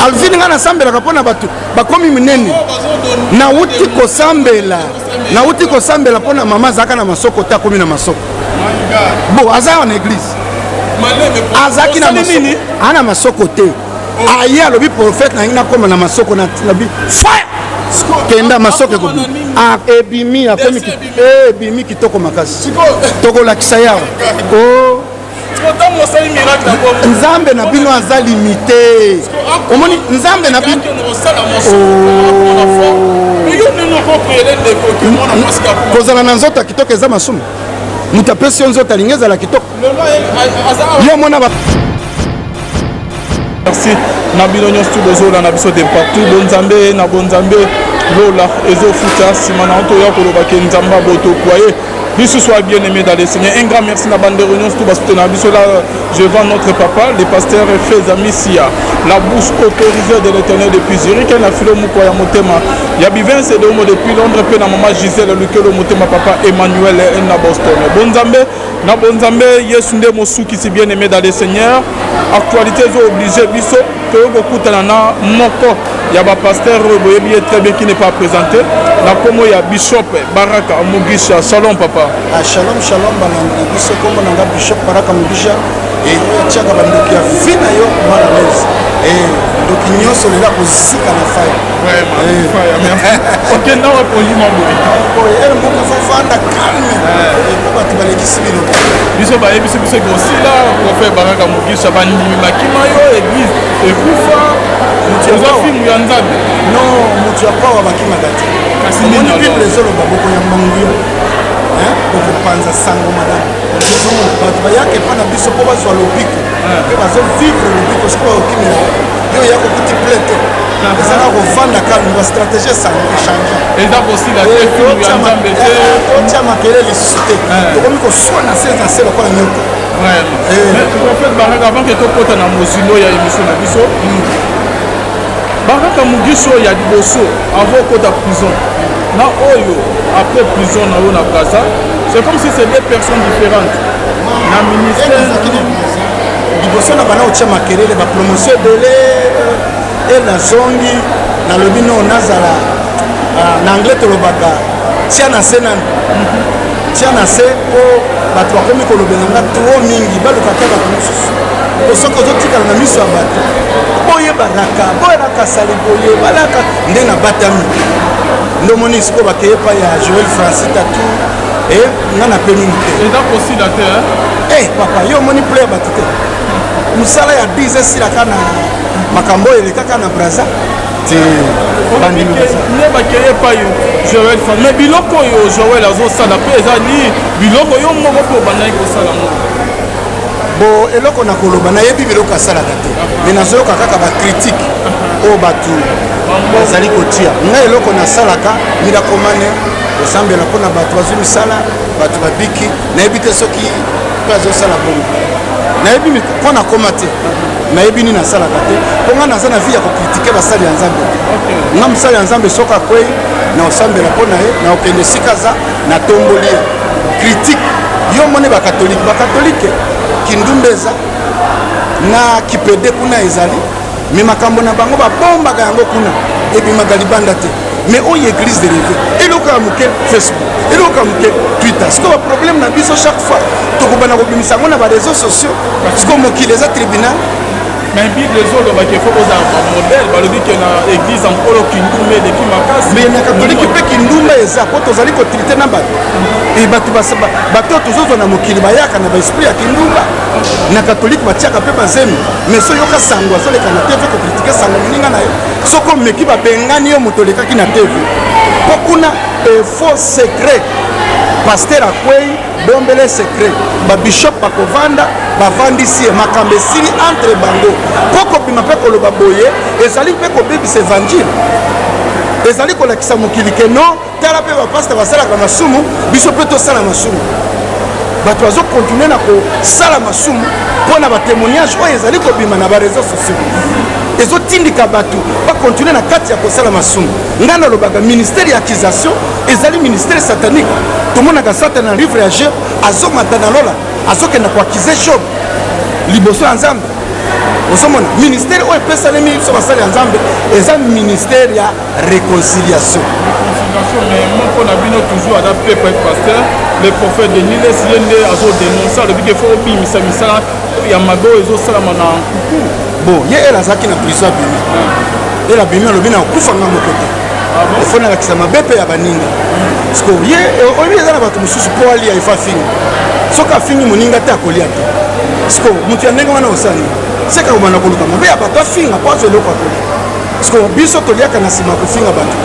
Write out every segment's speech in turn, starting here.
alvini nga nasambelaka mpona bato bakomi minene nauti kosambela mpona mama azalaka na masoko te akomi na masoko bo aza na église azalaki na masoko ana masoko te aye alobi prophète na ngi nakoma na masoko nabi fire kenda masoko ekobi ebimi kitoko makasi tokolakisa yawa nzambe na bino aza limité omoni nzambe na bino kozala na nzoto ya kitoko eza masumu moto apesi yo nzoto alingi ezala kitoko yo mona merci na bino nyonso tozola na biso de partout bonzambe na bonzambe lola ezofuta nsima na toya kolobaki nzambe abotokwaye biso soit bien aimé dans les Seigneurs. Un grand merci na bande de réunion tout parce que là je vends notre papa le pasteur Feza Missia la bouche autorisée de l'Éternel depuis Zurich na filo muko ya motema ya bivin c'est de mo depuis Londres pe na maman Gisèle Lukelo motema papa Emmanuel na Boston bonzambe Yesu nde mosuki si bien aimé dans les Seigneurs actualité zo obligé biso que kokutana na moko ya ba pasteur boyebi très bien qui n'est pas présenté na komo ya bishop Baraka Mugisha shalom papa shalom bananga biso kombo nanga bishop Baraka Mugisha et tiaka bandoki ya fina yo mwana lezi donc nyonso lela kozika na fire vraiment fire merci OK na wa poli mambo elle moko fafanda calme pour batu balekisi bino biso biso aussi là pour faire Baraka Mugisha bandimi makima yo église ekufa mutu ya nzambe non mutu ya pawa bakima dati kasi ni bible ezoloba boko ya mbanguyo okopanza sango madame bato bayaka epa na biso mpo bazwa lobiko mpe bazovivre lobiko sikoyo okimela yo ya kokuti plete ezala kovanda kalme bastratégie sango echange otia makele lisusu te tokomi koswa na se lokola nyoko prophète Baraka avant que tokota na mozilo ya émission na biso Baraka Mugisha ya liboso avant kota prison na oyo après prison na yo na Gaza c'est comme si c'est deux personnes différentes na ministère liboso na bana otia makelele ba promotion dele et la zongi na lobi no nazala na anglais tolobaka tia na se po bato bakomi kolobela nga tro mingi baluka kaka mosusu osoki ozotikala na miso ya bato boyebaka sali boyebalaka nde na batami ndomoni sikoyo bakeye epai ya Joël Francis Tatu nga napemi te papa yo omoni ple ya bato te mosala ya 10 esilaka na makambo oyo elekaka na braza ne bakeye epai Joël Francis mais biloko oyo Joël azosala mpe ezali biloko yo moko mpo bandaki kosala moko bo eloko na koloba nayebi biloko asalaka te me nazoyoka kaka bakritike oyo bato bazali kotia ngai eloko nasalaka milakomane kosambela mpona bato bazwi misala bato babiki nayebi te soki mpe azosala bongo nayebi mpo nakoma te nayebi nini nasalaka te mpo ngai naza na vi ya kokritike basali ya nzambe nga mosali ya nzambe soki akwei na osambela mpo na ye na okende esika aza na tomboli ye kritike yo moni bakatolike kindumba eza na kipede kuna ezali me makambo na bango babombaka yango kuna ebimaka libanda te mais oyo église de rêve eloko ya moke Facebook eloko ya moke Twitter sikoyo baproblème na biso chaque fois tokobana kobimisa yango na bareseau sociaux sikoyo mokili eza tribunal mais bible ezolobaki efo kozala modèle balobi ke na église ankolo kindumba eleki makasi mais na katolike mpe kindumba eza po tozali kotrite na bato bato tozozwa na mokili bayaka na baesprit ya kindumba na katolike batiaka mpe bazemi mais so yoka sango azoleka na tv kokritike sango moninga na yo soko meki babengani yo moto olekaki na tv mpo kuna faux secret paster akwei bombele secret babishop bakovanda bavandisi ye makambo esili entre bango mpo kobima mpe koloba boye ezali mpe kobebisa évangile ezali kolakisa mokili ke no tala mpe bapaster basalaka masumu biso mpe tosala masumu bato bazokontinue na kosala masumu mpo na batémoignage oyo ezali kobima na bareseau sociaux ezotindika bato bakontinue na kati ya kosala masumu ngai nalobaka ministère ya accusation ezali ministère satanique tomonaka satan na livre ya Job azomata na lola azokenda koakize Job liboso ya nzambe osomona ministère oyo epesalemi biso basali ya nzambe eza ministère ya réconciliation. Mais moko na bino toujours adapté pour être pasteur le prophète de Niles yende azo dénoncer le bike faut bimisa misala ya mago ezosalama na nkuku. Bon ye elazaki na prison abimi ela bimi alobi na okufanga moko te efona lakisa mabe mpe ya baninga parce que ye oyebi eza na bato mosusu mpo alia efa fingi soki afingi moninga te akolia te parce que moto ya ndenge wana osali seka kobanda koluka mabe ya bato afinga mpo azwa eloko akolia parce que biso toliaka na nsima kofinga bato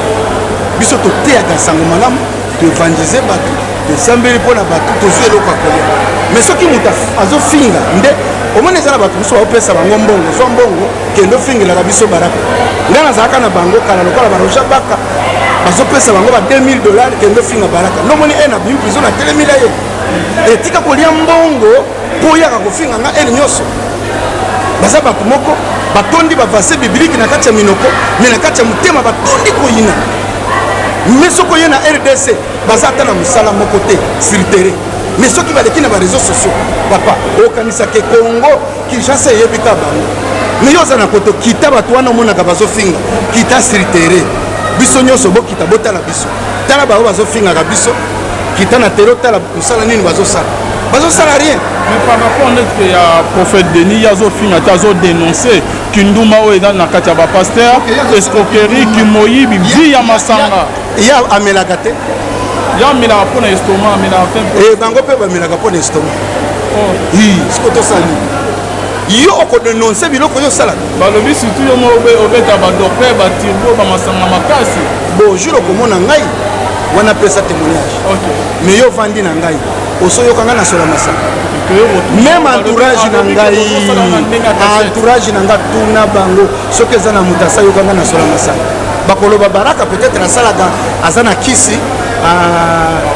biso toteyaka sango malamu toevangelize bato tosambeli mpo na bato tozwa eloko akolia mais soki moto azofinga nde omona eza na bato mosusu baopesa bango mbongo zwa mbongo kende ofingelaka biso baraka ngai nazalaka na bango kala lokola baroja baka bazopesa bango ba $2000 kende ofinga baraka nomoni na bimi prison na telemila ye etika kolia mbongo mpo oyaka kofinga nga ele nyonso baza bato moko batondi bavase bibiliki na kati ya minoko me na kati ya motema batondi koyina mais soki oye na RDC baza ata na mosala moko te sur terrain mais soki baleki na bareseau sociaux papa okanisaka Congo Kinshasa eyebi ka bango mais yo oza na koto kita bato wana omonaka bazofinga kita sur terrain biso nyonso bokita botala biso tala bao bazofingaka biso kita na tero tala mosala nini bazosala rien. Mais par rapport à il y a prophète Denis Yazofinga Tazo dénoncé Kinduma Oeda Nakata pasteur escroquerie Kimoyibi via Masanga. Il y a Amelagate. Il y a Mila pour l'estomac, Mila et Bango peut Melaga pour l'estomac. Oui, ce que tu sali. Yo ko dénoncer biloko yo sala. Ba lobi surtout yo mo obeta ba dope ba tirbo ba masanga makasi. Bon, juro ko mona ngai wana pesa témoignage. OK. Mais yo vandi na ngai. Osoyokanga na sola masanga. Même entourage na ngai entourage na nga tuna bango soki eza na moto asayokanga na sola masanga bakoloba baraka peut-être asalaka aza na kisi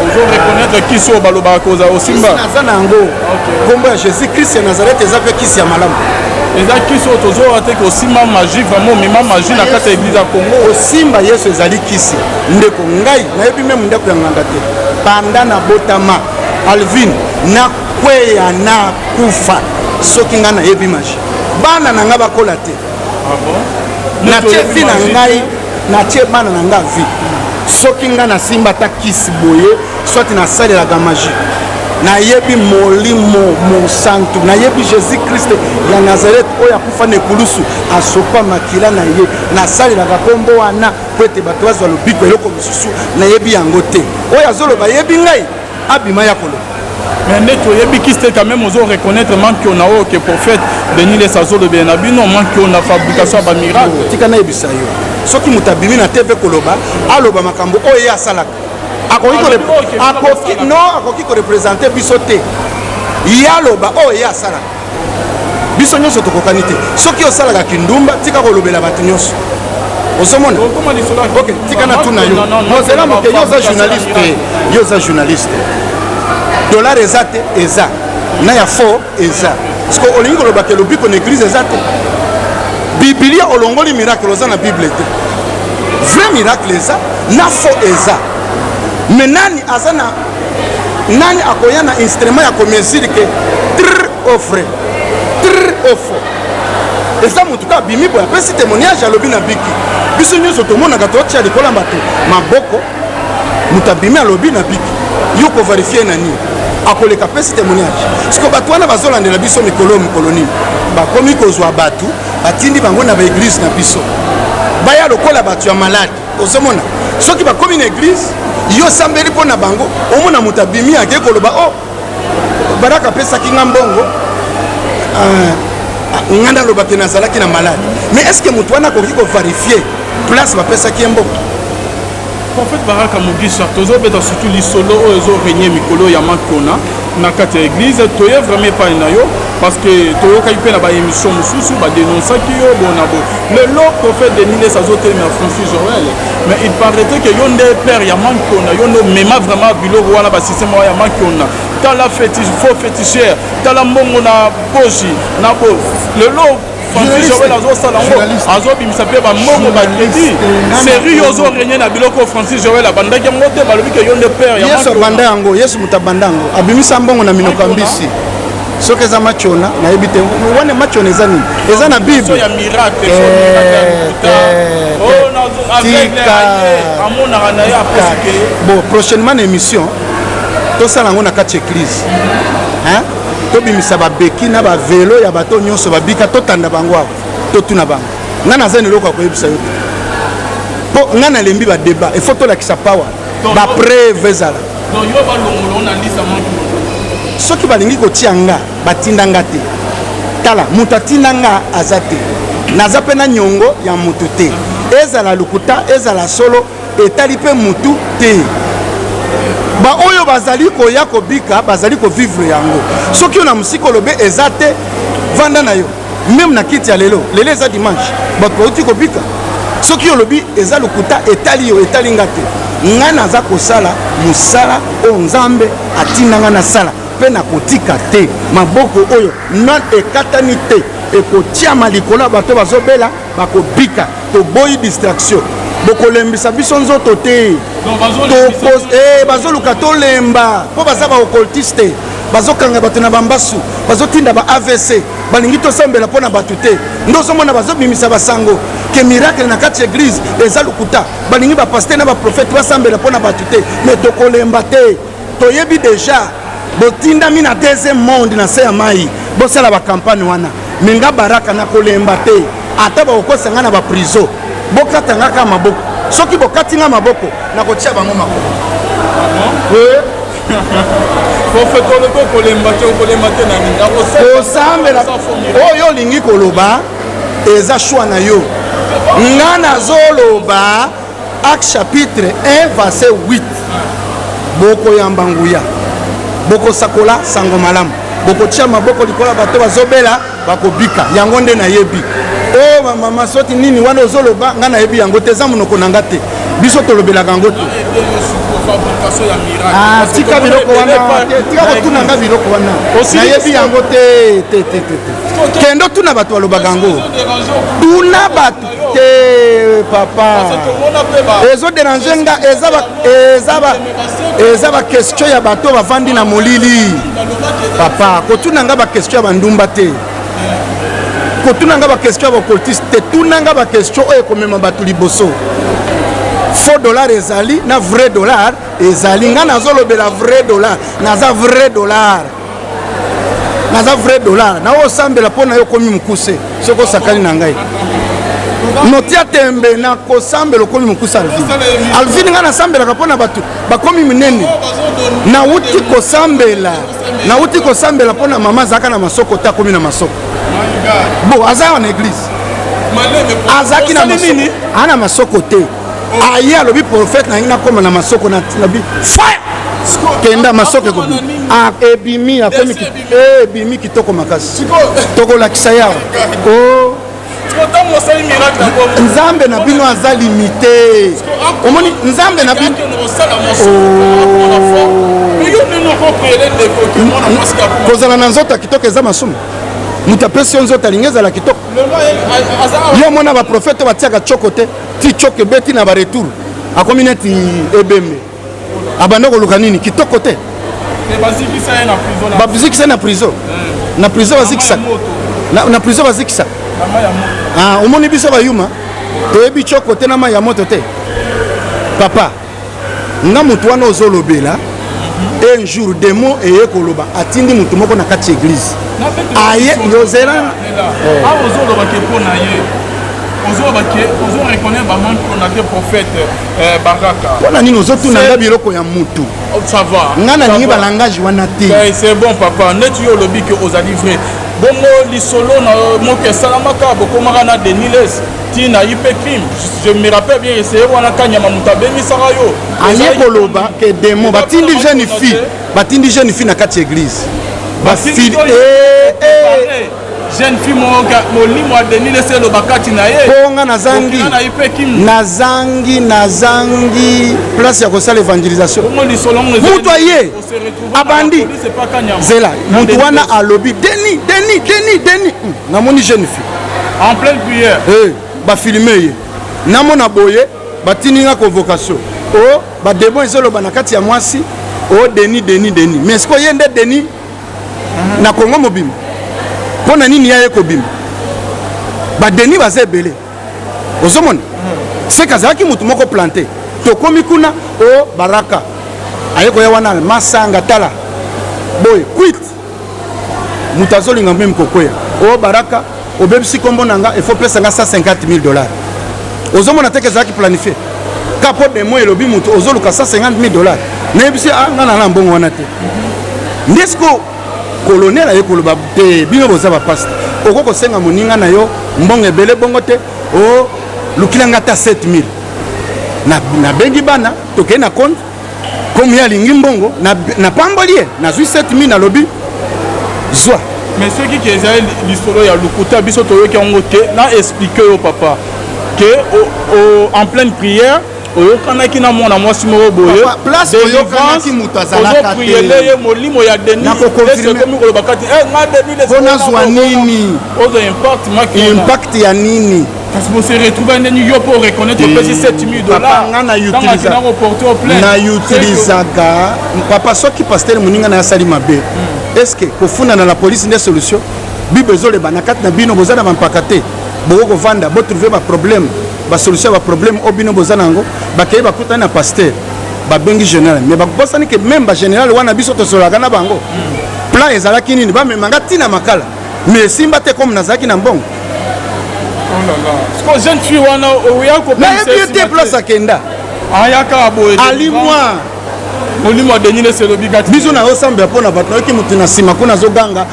ozo reconnaître kisi oyo balobaka koza osimba aza na yango kombo ya Jésus Christ ya Nazareth eza mpe kisi ya malamu eza kisi oyo tozoyoka te kosimba magie vraiment mema magie na kati ya église ya Congo osimba Yesu ezali kisi ndeko ngai nayebi meme ndako ya nganga te panda na botama Alvin na kweya na kufa soki ngai nayebi magie bana na ngai bakola te natie vi na ngai natie bana na ngai vi soki ngai nasimba ata kisi boye soki nasalelaka magie nayebi molimo mosantu nayebi Jésus Christ ya Nazareth oyo akufa na ekulusu asopa makila na ye nasalelaka kombo wana po ete bato bazwa lobiko eloko mosusu nayebi yango te oyo azoloba yebi ngai abima ya koloba. Mais neto yebi kiste quand même ozo reconnaître manque on a o que prophète Denis les sazo le bien abino manque on a fabrication ba miracle tika na yebisa yo soki mutabimi na TV koloba aloba makambo oyo ya salaka akoki ko représenter biso te yaloba oyo ya salaka biso nyonso tokokani te soki osalaka kindumba tika kolobela bato nyonso osomona ok tika na tuna yo mozela moke yo za journaliste dollar eza te eza na ya fo eza parce que olingi koloba ke lobiko na église eza te biblia olongoli miracle oza na bible te vrai miracle eza na fo eza mais nani aza na nani akoya na instrument ya komesiri ke trr offre trr offre eza motu ka abimi boye apesi témoignage alobi na biki biso nyonso tomonaka totia likola bato maboko moto abimi alobi na biki yo koverifie na nini akoleka pesi témoignage parce que bato wana bazolandela biso mikolo nini bakomi kozwa bato batindi bango na baeglise na biso baya lokola bato ya malade ozomona soki bakomi na église yo sambeli mpo na bango omona moto abimi ake koloba o baraka apesaki nga mbongo nga nalobaki nazalaki na malade mais est ce que moto wana akoki koverifie place bapesaki ye mbongo. Prophète Baraka Mugisha tozobeta surtout lisolo oyo ezorenie mikolo ya makona na kati ya église toye vraiment pas na yo parce que toyoka ipe na ba émission mususu ba dénonçaki yo bonabo le prophète de Niles azotelema Francis Joël mais il paraîtrait que yonde père ya makona yondo mema vraiment biloko wana ba système ya makona tala fétiche faux féticheur tala mbongo na pochi na bo le Francis Joël azobimisa mpe bambongo bakredi série ozo régné na biloko Francis Joël abandaki yango te balobi ke yo nde père yesu abanda yango yesu moto abanda yango abimisa mbongo na minoko ya mbisi soki eza match ona nayebi te wana match ona eza nini eza na bible ya miracle bon prochainement na émission tosala yango na kati église tobimisa babeki na bavelo ya bato nyonso babika totanda bango awa totuna bango nga naza na eloko ya koyebisa yo te mpo nga nalembi badébat il faut tolakisa pawa bapreve ezala soki balingi kotia nga batinda nga te tala moto atinda nga aza te naza mpe na nyongo ya motu te ezala lukuta ezala solo etali mpe motu te baoyo bazali koya kobika bazali kovivre yango soki yo na mosika olobe eza te vanda na yo meme na kiti ya lelo eza dimanche bato bauti kobika soki yo olobi eza lukuta etali yo etali nga te nga naza kosala mosala oyo nzambe atinda nga nasala mpe nakotika te maboko oyo non ekatani te ekotiama likolo ya bato bazobela bakobika toboyi distraction bokolembisa biso nzoto te bazoluka tolemba mpo baza baocoltiste bazokanga bato na bambasu bazotinda ba AVC balingi tosambela mpo na bato te ndozomona bazobimisa basango ke miracle na kati église eza lukuta balingi bapaster na baprofete basambela mpo na bato te me tokolemba te toyebi deja botindami na deuxième monde na se ya mai bosala bakampagne wana me nga baraka na kolemba te ata bakokosanga na baprison bokatanga ka maboko soki bokati nga maboko nakotia bango makolo kosambela oyo olingi koloba eza shwa na yo nga nazoloba Acte chapitre 1 verset 8 bokoyamba nguya bokosakola sango malamu bokotia maboko likolo bato bazobela bakobika yango nde nayebi o mama soti nini wana ozoloba nga nayebi yango te eza monoko na nga te biso tolobelaka yango te tika biloko wana tika kotuna nga biloko wana nayebi yango te kendo tuna bato balobaka yango tuna bato te papa ezoderange nga eza bakestio ya bato bavandi na molili papa kotuna nga bakestio ya bandumba te kotuna nga bakestio ya bacoltiste te tuna nga bakestio oyo ekomema bato liboso faux dollar ezali na vrai dollar ezali nga nazolobela vrai dollar naza vrai dollar na osambela mpo na yo komi mokuse soki osakani na ngai notia tembe na kosambela okomi mokuse alvin nga nasambelaka mpo na bato bakomi minene nauti kosambela mpo na mama azalaka na masoko te akomi na masoko bo aza wa na église azalaki na masoko ana masoko te aye alobi prophète na ngi nakoma na masoko na bi fire kenda masoko ekobi ebimi akomi ebimi kitoko makasi tokolakisa yawa nzambe na bino aza limité omoni nzambe na bino kozala na nzoto ya kitoko eza masumu moto apesi yo nzoto alingi ezala kitoko yo mona baprofete batiaka tshoko te ti tshoko ebeti na baretour akomi neti ebembe abanda koluka nini kitoko te bazikisa ye na prison na prison bazikisaka na prison bazikisaka omoni biso bayuma toyebi tshoko te na mai ya moto te papa nga moto wana ozolobela un jour demo eye koloba atindi moto moko na kati église aye yozela ozolobaki mpo na ye ozoreconnaître bamanke on a des prophètes baraka mpona nini ozotuna nga biloko ya mutu nga nalingi balangage wana te c'est bon papa neti yo olobi ke ozali vrai bongo lisolo na moko esalamaka bokomaka na deniles tina ye mpe crime je me rappelle bien eseye wana kanyama moto abemisaka yo aye koloba ke demo batindi jeune fille na kati église jeune fille molimo ya deniles eloba kati na ye mponga nazangi place ya kosala évangélisation mutu aye abandi zela mutu wana alobi deni namoni jeune fille en pleine prière bafilme ye namona boye batindinga convocation o badebo ezoloba na kati ya mwasi o deni mais siko ye nde deni na Congo mobima mpona nini ya ye kobima badeni baza ebele ozomona seke azalaki motu moko plante tokomi kuna o baraka aye koya wana masanga tala boye quit moto azolinga meme kokwea o baraka obebisi kombo na nga efo pesanga $150,000 ozomona teke ezalaki planifie kapo demo elobi moto ozoluka $150,000 nayebisi nga na mbongo wana te ndesko kolonel aye koloba te bino boza bapaste oko kosenga moninga na yo mbongo ebele bongo te o lukilanga ata 7,000 nabengi bana tokei na compte komi ye alingi mbongo napamboli ye nazwi 7,000 nalobi zwa mais soki ke ezali lisolo ya lokuta biso toyoki yango te na explike yo papa ke en pleine prière oyokanaki na mwana mwasi moko boye ozopriele ye molimo ya denisekomi kolobaka ti nga denizwa nini impact ya nini parce que se retrouve ndeni yo pour reconnaître opesi $7,000 na utilizaka papa soki pasteur moninga na asali mabe est-ce que kofunda na police nde solution bible ezoleba na kati na bino boza na bampaka te bokovanda botrouve baproblème basolution ya baproblème o bino boza nango bakei bakutani na pasteur babengi général mais bakosani ke même bagénéral wana biso tosololaka na bango plan ezalaki nini bamemanga ntina makala mais esimba te comme nazalaki na mbongo nayebi te place akenda alimwa molimo ya deni leselobi kati biso na osambela mpona bato nayoki motu na nsima kuna azoganga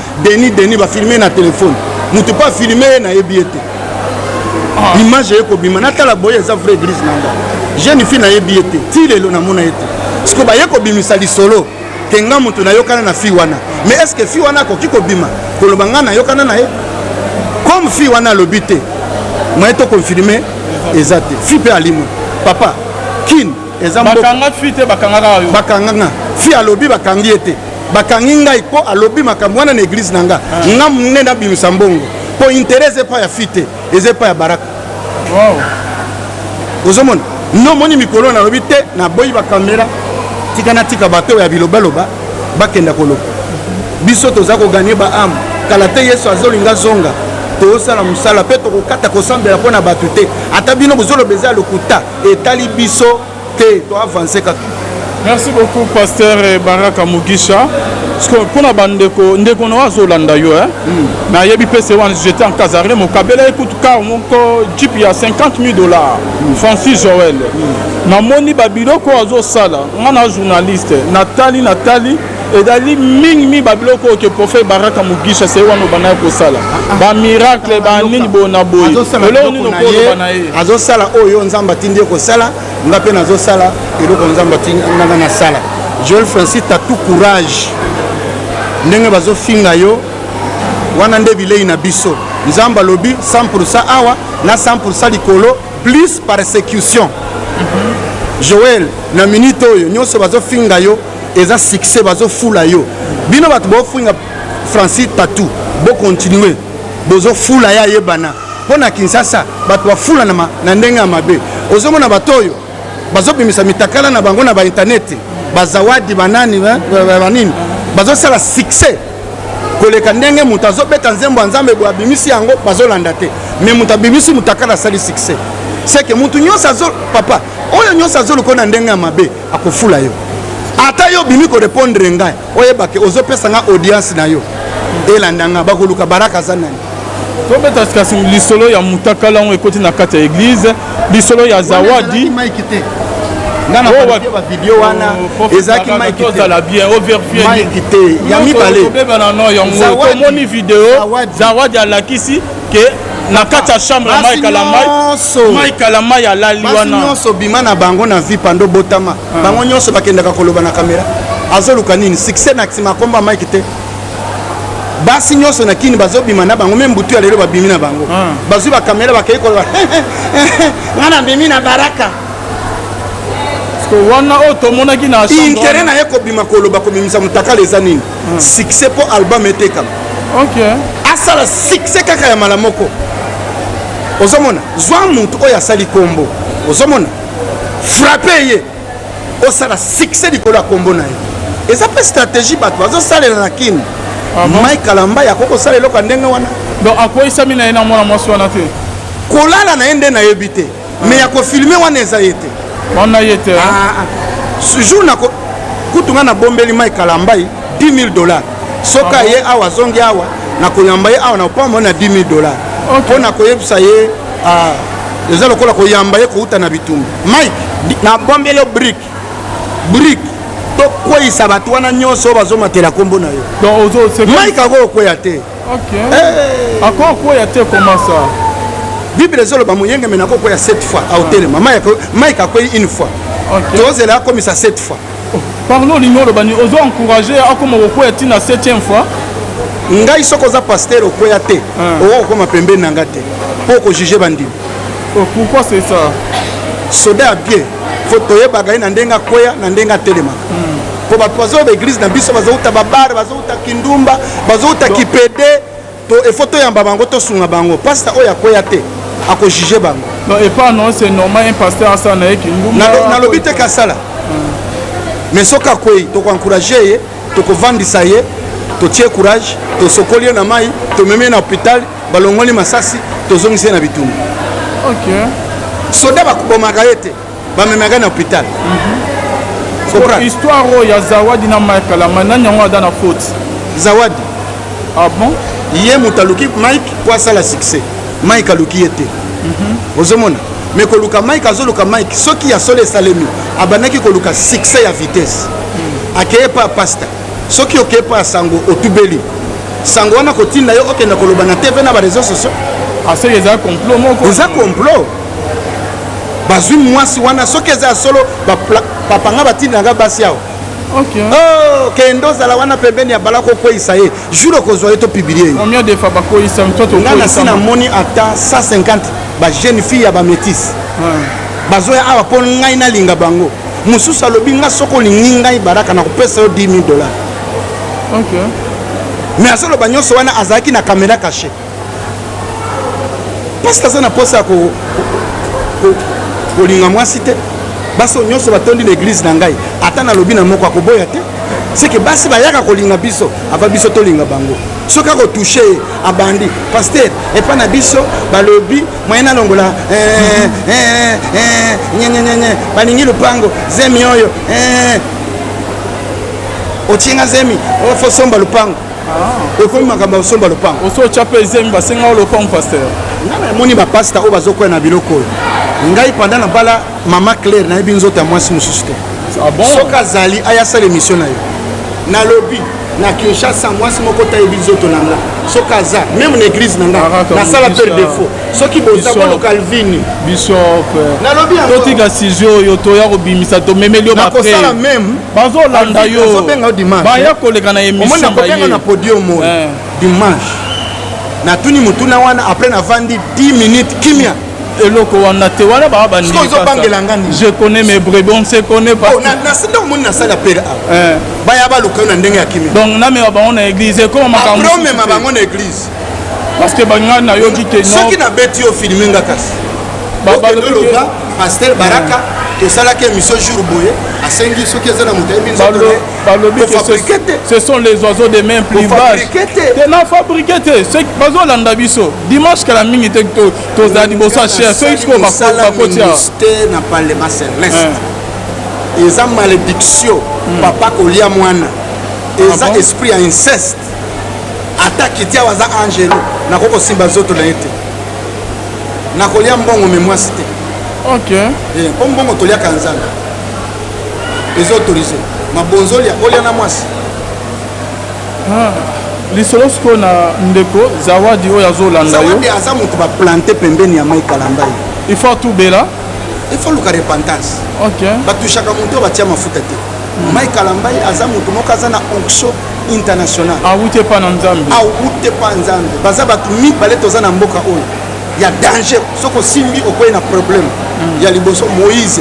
deni bafilme na telefone motu mpo afilme ye nayebi ye te image ekobima natala boye eza vrai église nanga jeune fille nayebi ye te ti lelo namona ye te parceke baye kobimisa lisolo ke nga motu nayokana na fille wana mais est ce que fille wana akoki kobima koloba nga nayokana na ye comme fille wana alobi te moye tokonfirme eza te fille mpe alimwe papa kine bakanga fi te bakangaka yo bakanganga fi alobi bakangi ete bakangi ngai po alobi makambo wana na église na nga nga mune nabimisa mbongo po intérêt epa ya fi te eza epa ya baraka ozomona nomoni mikolo nalobi te naboyi bakamera tika na tika bato ya bilobaloba bakenda koloba biso toza koganye baame kala te yesu azolinga zonga tozosala mosala mpe tokokata kosambela mpo na bato te ata bino bozoloba eza lokuta etali biso te to avancer kaka. Merci beaucoup pasteur Baraka Mugisha. Pour na bandeko ndeko na azolanda yo mais ayebi pese wana j'étais en Casare mon kabela écoute car mon jeep ya $50,000 Francis Joël na moni babiloko azosala ngana journaliste Nathalie et dali mingi babiloko ke prophète Baraka Mugisha c'est wana bana ko sala ba miracle ba nini bona boy lelo nino ko bana ye azosala oyo nzamba tindi ko sala ngape nazosala eloko nzamba tindi ngana na sala Joël Francis t'as tout courage ndenge bazofinga yo wana nde bilei na biso nzamba lobi 100% awa na 100% likolo plus persécution Joël na minute oyo nyonso bazofinga yo eza succès bazofula yo bino bato bofinga Francis Tatou bo continuer bozofula ya yebana pona Kinshasa bato bafula na ndenge ya mabe ozomona bato oyo bazobimisa mitakala na bango na ba internet bazawadi banani banini bazosala succès koleka ndenge moto azobeta nzembo ya nzambe bo abimisi yango bazolanda te mais moto abimisi mutakala asali succès c'est que moto nyonso papa oyo nyonso azoluka na ndenge ya mabe akofula yo ata yo bimi ko répondre ngai oyebake ozopesa nga audience na yo elandanga bakoluka baraka za nani tobeta kasi lisolo ya mutakala ngo ekoti na kati ya église lisolo ya zawadi ngana ba video wana ezaki Mike tozala bien overview Mike te ya mibale tobeba no yango tomoni video zawadi alakisi ke na kati ya chambre ya Mike Kalamai alali wana nyonso bima na bango na vie pando botama bango nyonso bakendaka koloba na kamera azoluka nini succès na ksima komba Mike te basi nyonso na kini bazobima na bango même butu ya lelo babimi na bango bazwi ba kamera bakei koloba ngana bimi na baraka wana otomonaki na intérêt na ye kobima koloba komimisa mutakala eza nini succès po album etekama asala succès kaka ya mala moko ozomona zwa mutu oyo asali kombo ozomona frappe ye osala succès likolo ya kombo na ye eza mpe stratégie bato bazosalela na kini Mike Kalamba ya koko sala eloko ndenge wana. Donc akoyisami na ena mwana mwasi wana te. Kolala na ende na yebite. Mais ya ko filmer wana eza yete. Wana yete. Ce jour na ko kutunga na bombeli Mike Kalamba $10,000. Soka ye awa zongi awa na koyamba ye awa na pamba na $10,000. Okay. Na koyebisa ye eza lokola koyamba ye kouta na bitumba. Mike na bombeli brick. To koyisa batu wana nyonso bazomatela kombo na yo. Donc ozo c'est Mike ako koya te. OK. Ako koya te comment ça? Bible ezoloba moyenge mena ko koya 7 fois a hôtel maman Mike akoyi une fois. OK. Tozela comme ça 7 fois. Parlons l'igno bani ozo encourager akoma koya tina 7e fois. Ngai soko za pasteur okoya te. O ko mapembe nanga te. Poko juger bandi. Pourquoi c'est ça? Soda bien. Faut toye bagayi na ndenga koya na ndenga telema. Po ba pozo ba église na biso bazouta babar bazouta kindumba bazouta kipede to e photo yamba bango to sunga bango pasteur oya koya te ako juger bango. Non et pas non c'est normal un pasteur asa na kindumba. Na lobite kasala. Mais soka koyi to ko encourager ye to ko vandisa ye to tie courage to sokoli na mai to meme na hôpital balongoli masasi to zongisi na bitumba. OK. Soda bakubomaka yete bamemaka na hôpital. Histoire ya Zawadi na Mike Kalamba nani yango ada na faute. Zawadi. Ah bon? Ye mutaluki Mike pour ça la succès. Mike aluki yete. Ozomona. Mais koluka Mike azoluka Mike soki ya sole salemi abanaki koluka succès ya vitesse. Akeye pa pasta. Soki okeye pa sango otubeli. Sango wana kotinda yo okenda koloba na TV na ba réseaux sociaux. Ah c'est eza complot moko. Eza complot. Bazui mwasi wana soki eza solo papanga batinda nga basi yao. OK. Oh, kendo zala wana pembeni ya balako koyisa ye. Juro kozwa yeto publier. Combien de fois bakoyisa toi to koyisa? Nga sina moni ata 150 ba jeune fille ya ba métis. Bazoya awa po ngai na linga bango. Mususu alobi nga soko lingi ngai baraka na kopesa yo $10,000. OK. Mais asolo banyoso wana azaki na caméra cachée. Parce que ça na posa ko kolinga mwasi te baso nyonso batondi l'église na ngai ata na lobi na moko akoboya te c'est que basi bayaka kolinga biso ava biso tolinga bango soka ko toucher abandi pasteur et pas na biso balobi moyena longola balingi lupango zemi oyo otinga zemi ofo somba lupango ekomi makambo somba lupango oso chape zemi basenga lupango pasteur ngana moni ba pasteur o bazokoya na biloko oyo ngai pendant na bala mama Claire na ebinzo ta mwasi mususu te. Ah bon? Soka zali aya sala émission na yo. Na lobby na Kinshasa mwasi moko ta ebinzo to nanga. Soka za même na église nanga na sala per défaut. Soki boza ko Calvin Bishop na lobby to tiga sijo yo to ya kobimisa to memeli yo ba après. Na ko sala même bazo landa yo. Bazo benga dimanche. Ba ya koleka na émission ba ye. Omona na podium mo. Dimanche. Na tuni mutuna wana après na vandi 10 minutes kimia. Eloko wana te wana ba bandi. Je connais mes brebis, on se connaît pas. Oh na senda mo na sala pere a. Ba ya ba luka na ndenge ya kimi. Donc na me ba on na église comment makambo. Après même ba on na église. Parce que ba nga na yo ki te non. Soki na beti yo filmer ngakasi. Ba loba pasteur Baraka to sala ke émission jour boye asengi soki ezana mutebi nzoto. Ce sont les oiseaux des mains plus basses. T'es non fabriqué. C'est bazo landa biso. Dimanche que la mingi te to za di bosa cher. C'est isko ba kotia. Ministère na parlement céleste. Eza malédiction papa kolia mwana. Eza esprit à inceste. Attaque tia waza angelo na koko simba zoto na yete. Na kolia mbongo mémoire cité. OK. Comme mbongo tolia kanzana. Les autorisés. Mabonzoli olia na mwasi. Lisolosko na ndeko Zawadi oyo azolanda yo. Zawadi aza mutu ba planter pembeni ya Mike Kalamba. Il faut tout bela. Il faut luka repentance. OK. Batushaka mutu batia mafuta te. Mike Kalamba aza mutu moko aza na onction international. Awute pa na Nzambe. Awute pa Nzambe. Baza batu mi bale toza na mboka oyo. Ya danger soko simbi okoye na problème. Ya liboso Moïse.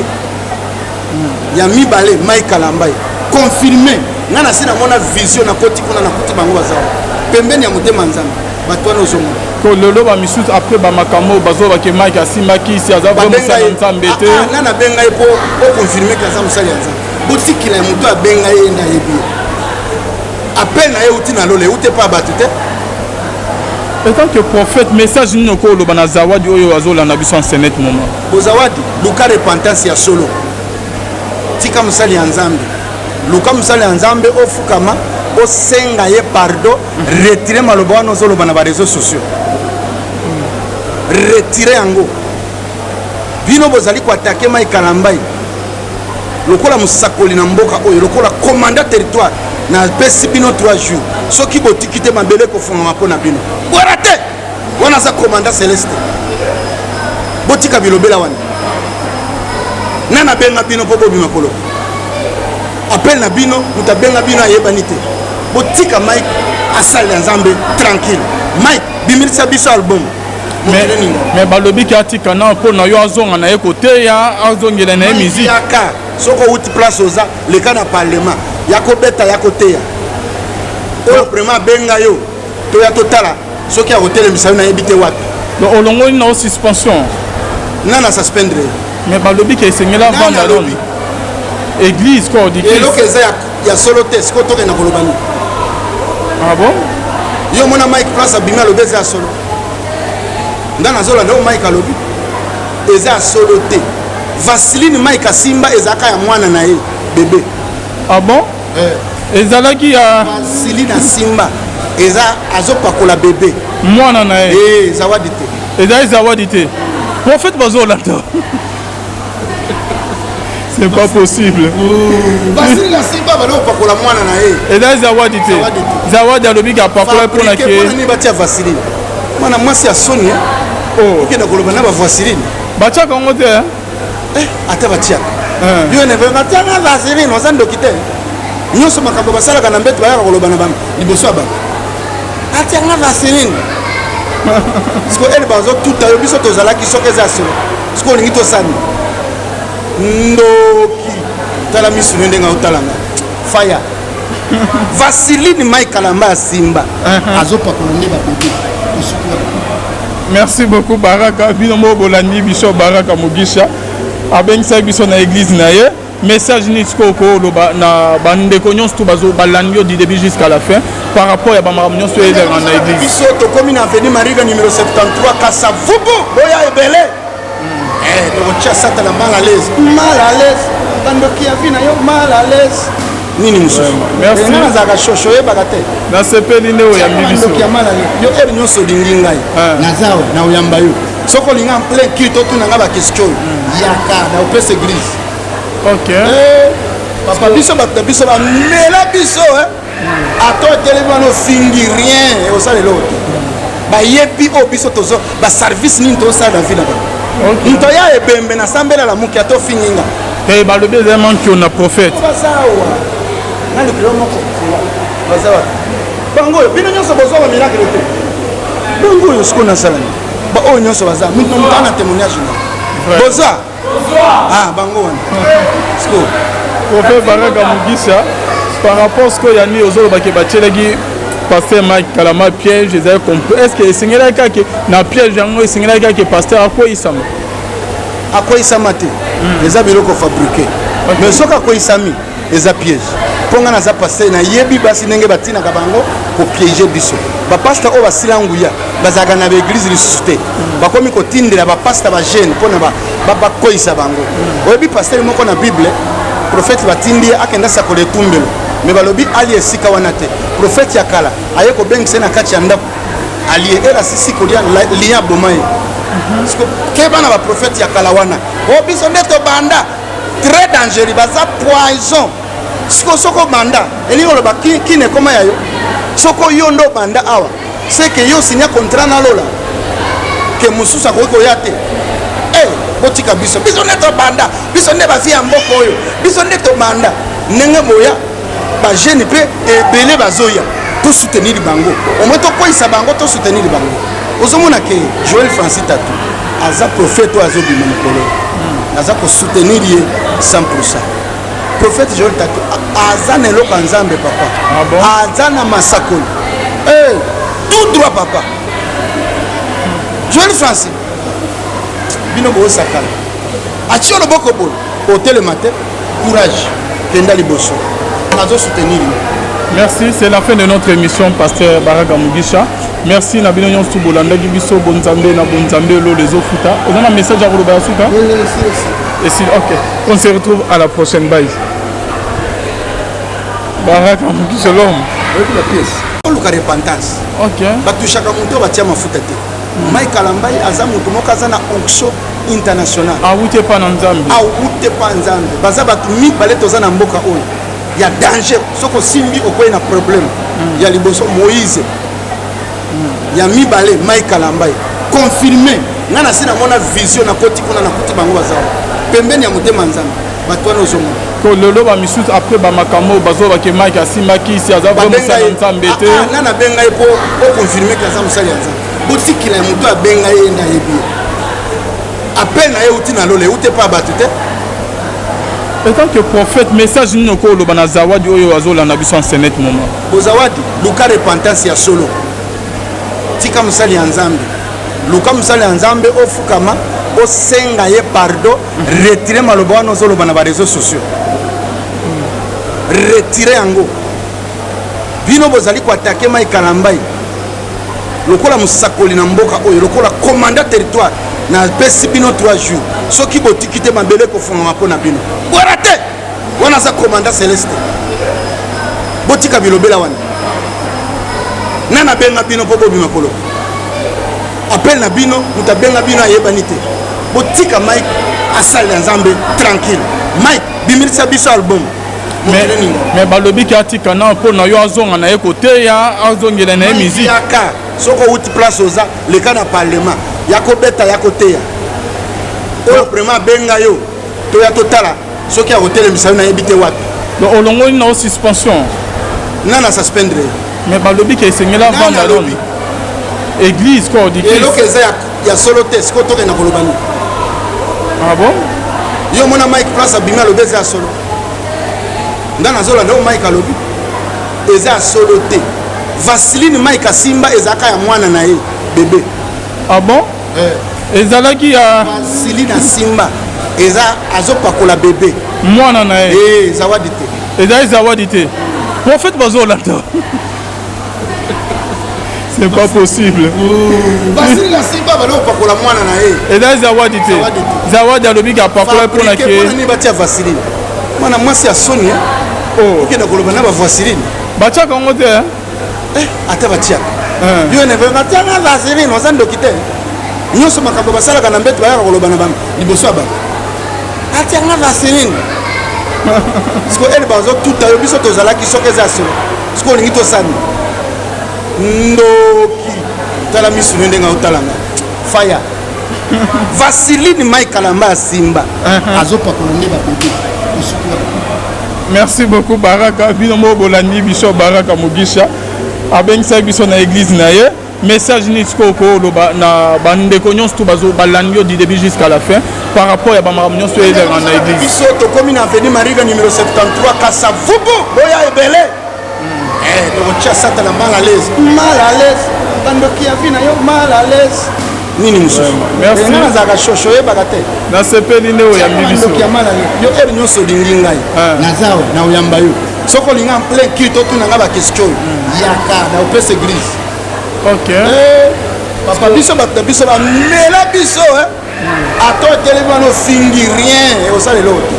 Ya mi bale Mike Kalamba. Confirmé. Ngana sina mona vision na koti kuna na koti bango bazao. Pembeni ya mutema Nzambe. Batwana ozomo. Ko lelo ba misusu après ba makambo bazo ba ke Mike asimaki si aza vraiment ça Nzambe te. Nana benga ye po confirmer que ça musali Nzambe. Boutique la muto abenga ye na yebi. appel na ye uti na lole ute pa battu te. En tant que prophète, message nous ko lo bana zawadi oyo azolanda biso en ce net moment. Bozawadi luka repentance ya solo. Tika musali ya Nzambe. Luka musali ya Nzambe ofukama osenga ye pardon, retirer maloba wana ozoloba na ba réseaux sociaux. Retirer yango. Bino bozali ko attaquer Mike Kalambai. Lokola musakoli na mboka oyo lokola commandant territoire na pesi bino 3 jours. Soki botikite mabele ko funga mapona bino. Borate. Wana za commandant Celeste. Botika bilobela wana. Nana benga bino popo bimakolo. Appel na bino, mutabenga bino ayebanite. Botika Mike asali ya Nzambe tranquille. Mike bimilisa biso album. Mais balobi ki atika na po na yo azonga na ye côté ya azongela na musique. Yaka soko uti place oza le kana parlement. Yako beta yako teya. Oyo vraiment benga yo. To ya totala soki ya hotel misayo na yebite wapi. Donc olongo na suspension. Nana suspendre. Mais balobi ki esengela vanda loni. Église quoi dit. Et loke za ya solo test ko toke na kolobani. Ah bon? Yo mona Mike place abima lo beza solo. Ndana zola ndo Mike alobi. Eza solo te. Vaseline Mike Simba ezaka ya mwana na ye bébé. Ah bon? Ezalaki ya Vaseline Simba eza azopakola bébé. Mwana na ye. Zawadi te. Eza zawadi te. Prophète bazola to. C'est pas possible. Vaseline Simba balo pakola mwana na ye. Eza zawadi te. Zawadi alobi ka pakola pona ke. Ni batia Vaseline. Mwana mwasi ya Sony oh okenda koloba na ba Vaseline. Batia kongo te ata batia. Yo ne veut pas na Vaseline ozando kite. Nyoso makambo basala kana mbeto bayaka koloba na bam liboso ba. Atia na Vaseline. Siko ele bazo tuta yo biso tozalaki soke za solo. Siko lingi to sani. Ndoki tala misu ndenga utalanga. Fire. Vaseline Mike Kalamba Simba. Azopa kolonde ba bébé. Merci beaucoup Baraka binomo bolandi biso Baraka Mugisha abengisa biso na église na ye message ni skoko loba na bande konyon stu bazo balandio du début jusqu'à la fin par rapport à bamaramnyon stu eder na église biso to komi na avenue Mariga numéro 73 Kasa Vubu boya ebele to cha sata la mal à l'aise bando ki avina yo mal à l'aise nini mususu merci na zaka shosho ye bagate na sepeli neo ya mibiso yo yo eri nyoso dingi ngai nazawe na uyamba yo soko linga en plein kito tu na ngaba question yaka na opese église OK papa biso ba biso ba mela biso ato televano fingi rien au sale l'autre ba yepi o biso tozo ba service ni to sala vida ba nto ya ebembe na sambela la muki ato finginga kay ba le deuxième qui on a prophète nani kilomoko bazawa bango bino nyonso bozo ba miracle te bango yo siko na sala ba o nyonso baza mito mtana témoignage boza bango wana siko prophète Baraka Mugisha par rapport ce que yani ozolo ba ke bachelegi pasteur Mike Kalama piège ezali compris est-ce que singela kake na piège yango singela kake pasteur akoisama te eza biloko fabriqué mais soka akoisami eza piège ponga na za pasteur na yebi basi ndenge batina ka bango ko piéger biso ba pasteur o basila nguya bazaka na église lisusu te bakomi kotindela ba pasteur ba jeune pona ba koisa bango oyebi pasteur moko na bible prophète batindi akenda sakola etumbelo me balobi ali esika wana te prophète ya kala aye kobengisa na kati ya ndako ali era sisi kolia liya bomaye ke bana ba prophète ya kala wana o biso ndeto banda très dangereux baza poison soko banda elingo loba kine koma yayo soko yo ndo banda awa c'est que yo signa contrat na lola ke mususa ko ya te botika biso neto banda biso ne ba via mboko oyo biso neto banda nenge moya ba jeune pe ebele bazoya to soutenir bango au moins to koisa bango to soutenir bango ozomona ke Joël Francis Tatu aza prophète azo bima mokolo aza ko soutenir ye 100%. Prophète Joël Tatu aza na eloko nzambe papa aza na masakoli tout droit papa Joël Francis bino bo sakala atio le boko bol hôtel le matin courage kenda liboso azo soutenir Merci, c'est la fin de notre émission, Pasteur Baraka Mugisha. Merci, Nabino Nyon Soubolanda, Gibiso, Bonzambe, Nabonzambe, Lo, les Ofuta. On a un message à Rouba Souka? Oui. Et si, ok. On se retrouve à la prochaine. Bye. Baraka Mugisha, l'homme. Oui, la pièce. Luka repentance. Ok. Batushaka muto batia mafuta te. Mike Alambai aza muto mokaza na onction international. Ah, où t'es pas dans Nzambe? Ah, où t'es pas Nzambe? Baza batu mi balé toza na mboka oyo. Il y a danger. Soko simbi okoye na problème. Il y a liboso Moïse. Il y a mi balé Mike Alambai. Confirmé. Ngana sina mona vision na koti kuna na kuti bango baza. Pembeni ya mutema Nzambe. Batwana ozomo. Lolo ba misut après ba makamo bazo ba ke Mike asimaki si aza vraiment ça Nzambe te. Ah, nana benga po confirmer que ça musali ya Nzambe. Boutique la muto abenga ye na yebi. Appel na ye uti na lole ute pa batute. En tant que prophète, message nous ko lo bana zawadi oyo azolanda biso en ce net moment. Bozawadi luka repentance ya solo. Tika musali ya Nzambe. Luka musali ya Nzambe ofukama osenga ye pardon, retirer maloba wana ozoloba na ba réseaux sociaux. Retirer yango. Bino bozali ko attaquer Mike Alambai. Lokola musakoli na mboka oyo lokola commandant territoire na pesi bino 3 jours. Soki botiki te mabele ko fonga mapona bino. Borate. Wana za commandant Celeste. Botika bilobela wana. Nana benga bino popo bima kolo. Appel na bino, mutabenga bino ayebani te. Botika Mike asali ya Nzambe tranquille. Mike bimirisa biso album. Mais balobi ki atika na po na yo azonga na ye kote ya azongela na musique. Yaka soko uti place oza le kana parlement. Yako beta yako teya. Oyo vraiment benga yo. To ya totala soki ya hotel misali na yebite wapi. Donc olongo na suspension. Nana suspendre. Mais balobi ki esengela vanda loni. Église quoi dit. Et lokeza ya solo test ko toke na kolobani. Ah bon? Yo mona Mike place abima lobeza solo. Ndana zola ndo Mike alobi. Eza solo te. Vaseline Mike Asimba ezaka ya mwana na ye bébé. Ah bon? Ezalaki ya Vaseline Asimba eza azopakola bébé. Mwana na ye. Zawadi te. Eza zawadi te. Prophète bazolanda. C'est pas possible. Vaseline Asimba balo pakola mwana na ye. Eza zawadi te. Zawadi alobi ka pakola pona ke. Ni batia Vaseline. Mwana mwasi ya Sony oh okenda koloba na ba Vaseline. Batia kango te ata batia. Yo ne veut pas na Vaseline ozando kite. Nyoso makambo basala kana mbeto bayaka koloba na bam liboso ba. Atia na Vaseline. Siko ele bazo tuta yo biso tozalaki soke za solo. Siko lingi to sani. Ndoki tala misu ndenga utalanga. Fire. Vaseline Mike Alamba Simba. Azopa kolonde ba bébé. Merci beaucoup Baraka Binomo Bolandi Bishop Baraka Mugisha abengisa biso na église na ye message ni skoko loba na bande konyon stu bazo balandio du début jusqu'à la fin par rapport à bamaramnyon stu eder na église biso to komi na avenue Mariga numéro 73 Kasa Vubu boya ebele to cha sata la mal à l'aise bando ki avina yo mal à l'aise nini mususu merci na zaka shosho ye bagate na sepeli ne o ya mibiso yo yo eri nyoso dingi ngai nazawe na uyamba yo soko linga en plein kito tuna ngaba question yaka na opese église OK papa biso ba mela biso ato televano fingi rien o sale l'autre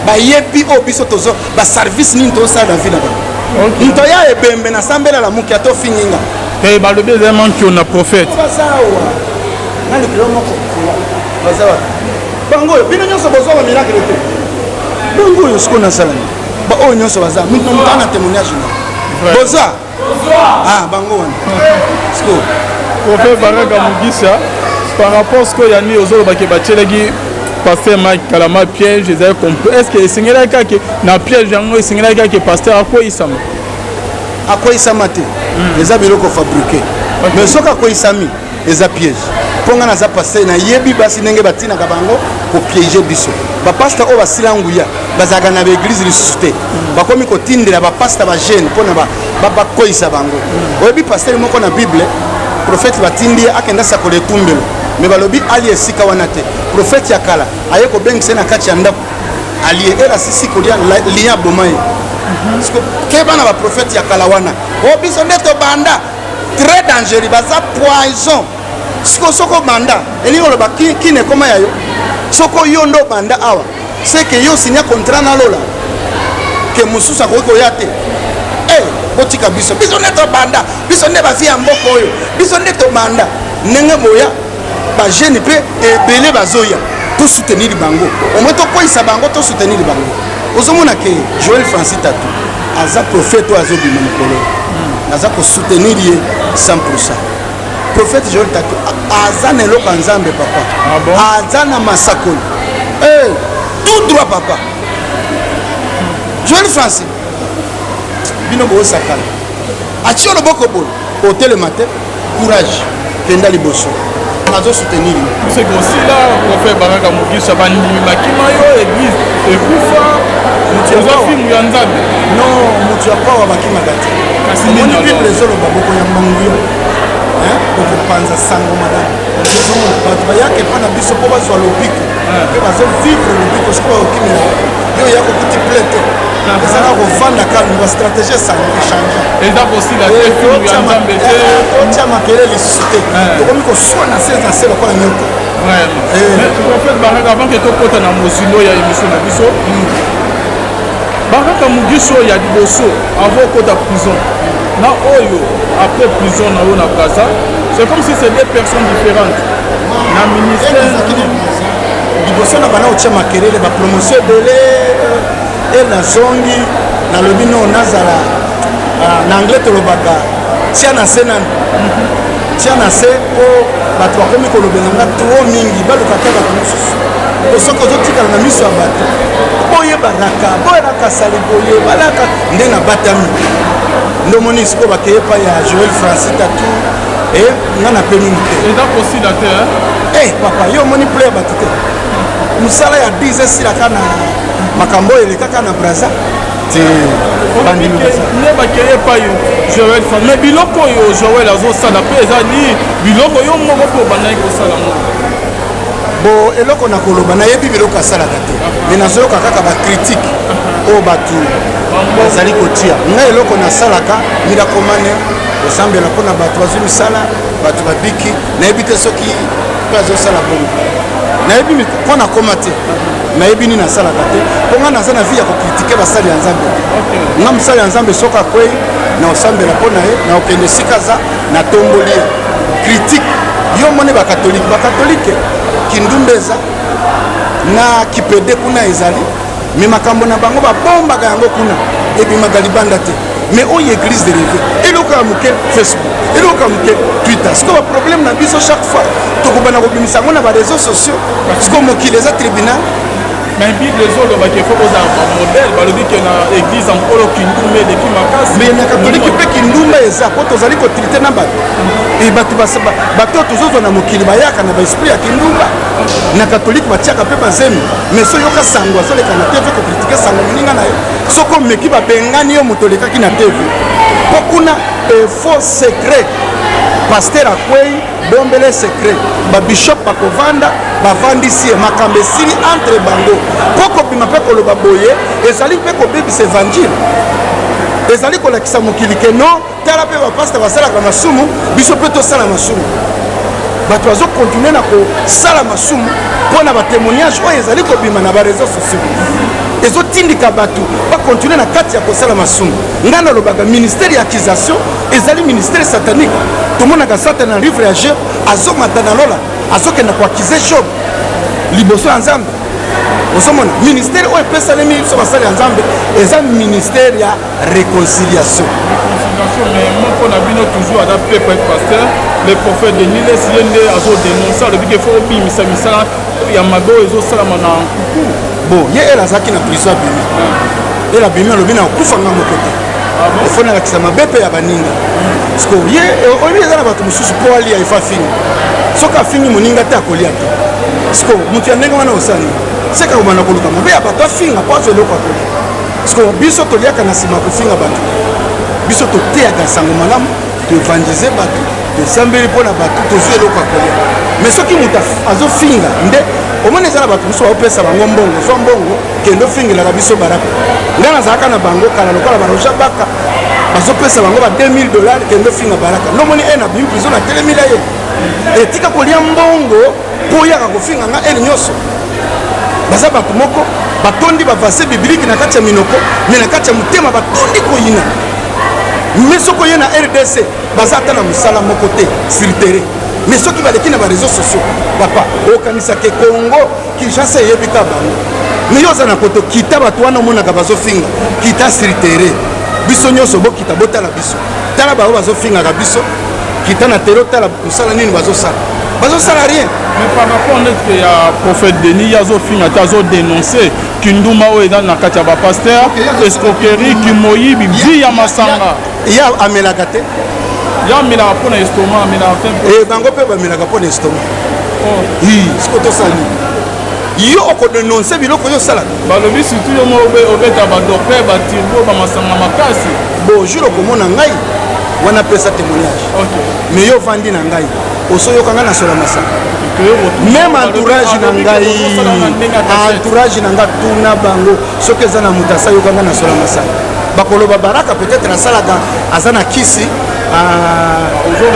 ba yepi o biso tozo ba service ni to sala vida ba nto ya ebembe na sambela la muki ato finginga kay ba le deuxième qui on a prophète nani kilomoko bazawa bango bino nyonso bozo ba miracle te bango yo siko na sala ba o nyonso baza mito mtana témoignage boza bango wana siko prophète Baraka Mugisha par rapport ce que yani ozolo ba ke bachelegi pasteur Mike Kalama piège ezali compris est-ce que singela kake na piège yango singela kake pasteur akoyisama te eza biloko fabriqué mais soka akoyisami eza piège ponga na za pasteur na yebi basi ndenge batinaka bango ko piéger biso ba pasteur o basila nguya bazaka na église lisusu te bakomi kotindela ba pasteur ba jeune pona ba koyisa bango oyebi pasteur moko na bible prophète batindi akenda sakola etumbelo me balobi ali esika wana te prophète ya kala aye kobengisa na kati ya ndako ali era sisi kolia lia bomaye ke bana baprofete ya kala wana o biso nde tobanda très dangereux baza poison soko banda elingi oloba kini ekoma ya yo soko yo ndo banda awa seke yo sinya contrat na lola ke mosusu akoki koya te botika biso nde tobanda biso nde bafi ya mboka oyo biso nde tobanda ndenge boya bagene mpe ebele bazoya tosoutenir bango omoi tokweyisa bango tosoutenir bango ozomona ke Joël Francis Tatu aza prophète oyo azobima mokolo naza kosoutenir ye 100%. Prophète Joël Tatu aza na eloko ya nzambe papa aza na masakoli tout droit papa Joël Francis bino bosakala atie loboko boye otelema te courage kenda liboso azo soutenir c'est aussi là prophète Baraka Mugisha bandimi makima yo église ekufa mutuza film ya nzambe non mutu akawa bakima gati kasi moni bible ezoloba boko ya mbangu yo okopanza sango madame bato bayake mpa na biso mpo bazwa lobiko mpe bazovivre lobiko sikoyo okimela yo ya kokuti plete ezala kovanda kalme bastratégie esango echange eza kosila te film ya nzambe te otia makele lisusu te tokomi koswa na se lokola nyoka prophète Baraka avant ke tokota na mosilo ya émission na biso Baraka Mugisha ya liboso avant okota prison na oyo après prison na yo na Gaza c'est comme si c'est deux personnes différentes na ministère liboso na bana otia makelele bapromotion ebele nazongi nalobi no nazala na anglais tolobaka tia na se nani tia na se mpo bato bakomi kolobela nga tro mingi baluka te bato mosusu soki ozotikala na miso ya bato boyebanaka boyelaka sali boyebalaka nde na batami ndomoni sikoyo bakeye epai ya Joël Francis Tatu nga napemi mote eza kosila te papa yo omoni ple ya bato te mosala ya 10 esilaka na makambo oyo elekaka na braza te nde bakeye epai Joël Francis mais biloko oyo Joël azosala mpe ezali biloko yo moko mpo bandaki kosala moko bo eloko na koloba nayebi biloko asalaka te me nazoyoka kaka bakritike oyo bato bazali kotia ngai eloko nasalaka mirakomane osambela mpona bato bazwi misala bato babiki nayebi te soki mpe azosala bongo nayebi mpona koma te nayebi nini nasalaka te mpo ngai naza na vi ya kokritike basali ya nzambe nga mosali ya nzambe soki akwei na osambela mpo na ye na okende esika aza natomboli ye kritike yo moni bakatolike kindumba eza na kipede kuna ezali me makambo na bango babombaka yango kuna ebimaka libanda te mais oyo église de rêve eloko ya moke Facebook eloko ya moke Twitter siko baproblème na biso chaque fois tokobana kobimisa yango na bareseau sociaux siko mokili eza tribunal mais bible ezolobaki efo kozala bamodele balobi ke na église ankolo kindumba eleki makasi mais na katolike mpe kindumba eza mpo tozali kotrite na bato bato tozozwa na mokili bayaka na baesprit ya kindumba na katolike batiaka mpe bazemi mais so yoka sango azoleka na tv kokritike sango moninga na yo soko omeki babengani yo moto olekaki na tv mpo kuna faux secret paster akwei bombele secret babishop bakovanda bavandisi ye makambo esili entre bango mpo kobima mpe koloba boye ezali mpe kobebisa evangile ezali kolakisa mokili ke no tala mpe bapaster basalaka masumu biso mpe tosala masumu bato bazokontinue na kosala masumu mpo na batémoignage oyo ezali kobima na bareseau sociaux ezotindika bato bakontinue na kati ya kosala masumu ngai nalobaka ministère ya accusation ezali ministère satanique tomonaka satan na livre ya Job azomata na lola azokenda koakize Job liboso ya nzambe ozomona ministère oyo epesalemi biso basali ya nzambe eza ministère ya réconciliation mais moko na bino toujours ada pe pasteur le prophète de Niles ye nde azodénonce alobi ke fo obimisa misala ya mabe oyo ezosalama na nkuku bon ye ele azalaki na prison abimi ele abimi alobi na okufanga moko te efo nalakisa mabe mpe ya baninga parceke ye oyebi eza na bato mosusu mpo alia efo afingi soki afingi moninga te akolia te parceke moto ya ndenge wana osali seka kobanda koluka mabe ya bato afinga mpo azwa eloko akolia parceke biso toliaka na nsima kofinga bato biso toteyaka sango malamu toevangelize bato tosambeli mpona bato tozwi eloko ya kolia mais soki moto azofinga nde omoni eza na bato mosusu baopesa bango mbongo zwa mbongo kende ofingelaka biso baraka ngai nazalaka na bango kala lokola baroja baka bazopesa bango ba $2000 kende ofinga baraka nomoni na bimi prizo na telemila ye etika kolia mbongo mpo oyaka kofinga nga ene nyonso baza bato moko batondi bavase biblike na kati ya minoko me na kati ya motema batondi koyina me soki oye na RDC baza ata na mosala moko te sur terrain me soki baleki na bareseau sociaux papa okanisaka Congo Kinshasa eyebika bango me yo oza na koto kita bato wana omonaka bazofinga kita sur terrain biso nyonso bokita botala biso tala bao bazofingaka biso kita na terrain tala mosala nini bazosala rien. Mais par rapport à notre prophète Denis, Yazofinga, Tazo dénoncé Kinduma Oeda Nakachaba pasteur, escroquerie, Kimoyi, Bibi Yamasanga. Il y a Amelagate. Il y a Amelagapon estomac, Amelagapon. Et Bangope Amelagapon estomac. Oui, c'est quoi ça? Yo oko dénoncer biloko yo sala. Balobi surtout yo mo obeta ba docteur ba tirbo ba masanga makasi. Bon, juro komona ngai wana pesa témoignage. OK. Mais yo vandi na ngai. Osoyokanga na sola masanga. Même entourage na ngai entourage na nga tuna bango soki eza na moto asayokanga na sola masanga bakoloba baraka peut-être asalaka aza na kisi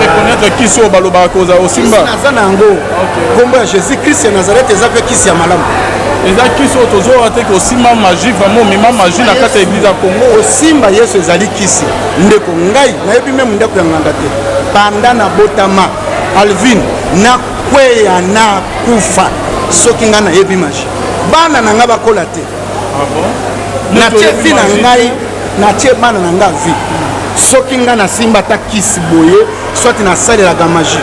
reconnaître kisi oyo balobaka koza osimba aza na yango kombo ya jésus christ ya nazareth eza mpe kisi ya malamu eza kisi oyo tozoyoka te kosimba magie vraiment omema magie na kati ya eglize ya congo osimba yesu ezali kisi ndeko ngai nayebi meme ndako ya nganga te panda na botama alvin nakweya na kufa soki ngai nayebi magie bana na ngai bakola te natie vi na ngai natie bana na ngai vi soki ngai nasimba ata kisi boye soit nasalelaka magie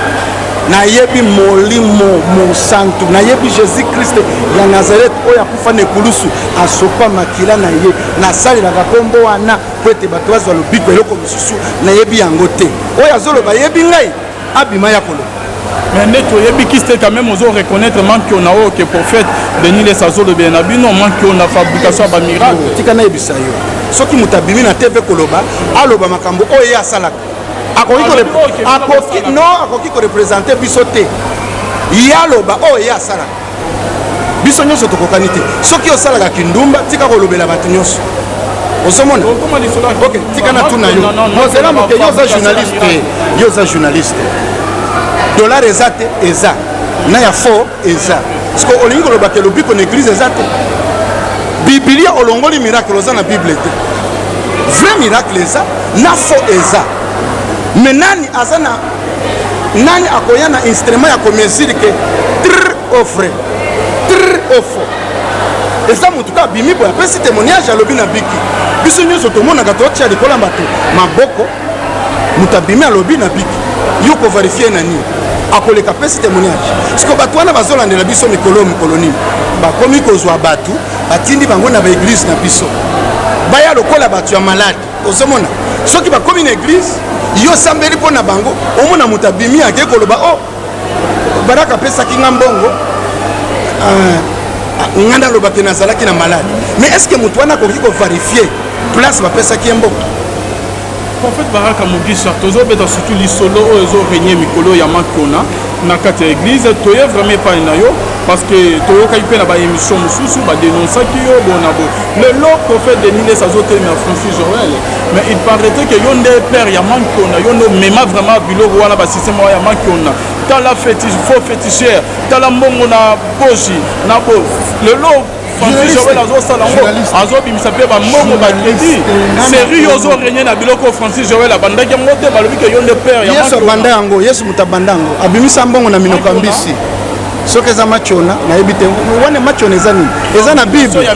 nayebi molimo mosantu nayebi jésus christ ya nazareth oyo akufa na ekulusu asopa makila na ye nasalelaka kombo wana po ete bato bazwa lobiko eloko mosusu nayebi yango te oyo azoloba yebi ngai abima ya koloba. Mais neto yebi kiste quand même ozo reconnaître manque on a que prophète Denis les sazo de Benabino manque on a fabrication ba miracle tika na yebisa yo soki mutabimi na TV koloba aloba makambo oyo ya salaka akoki ko représenter biso te yaloba oyo ya salaka biso nyonso tokokani te soki osalaka kindumba tika kolobela bato nyonso osomona ok tika na tuna yo mozela moke yo za journaliste dollar eza te eza na ya fo eza parce que olingi kolobaka elobiko na église eza te biblia olongoli miracle oza na bible te vrai miracle eza na fo eza mais nani aza na nani akoya na instrument ya komesiri ke tr au vrai tr au faux eza motu ka bimi boye apesi témoignage alobi na biki biso nyonso tomonaka totia likola bato maboko moto abimi alobi na biki yo koverifie na nini akoleka pesi témoignage siko bato wana bazolandela biso mikolo nini bakomi kozwa bato batindi bango na baeglise na biso baya lokola bato ya malade ozomona soki bakomi na eglise yo sambeli mpo na bango omona moto abimi ake koloba o baraka apesaki nga mbongo nga nalobaki nazalaki na malade mais est ce que moto wana akoki koverifie place bapesaki ye mbongo. Prophète Baraka Mugisha, tozobeta surtout lisolo oyo ezoregne mikolo ya makona na kati ya église toye vraiment pas na yo parce que toyokai mpe na baémission mosusu badénonsaki yo bona bo lelo prophète Denis les azotelema Francis Joël mais il paraîtrait que yo nde père ya makona yo no mema vraiment biloko wana basystème ya makona tala fétiche faux féticheur tala mbongo na boji na bo lelo Francis Joël azosala ngo azobimisa mpe bambongo bakredi série ozo régner na biloko Francis Joël abandaki yango te balobi ke yo nde père ya yesu abanda yango yesu moto abanda yango abimisa mbongo na minoko ya mbisi soki eza machona nayebi te wana machona eza nini eza na bible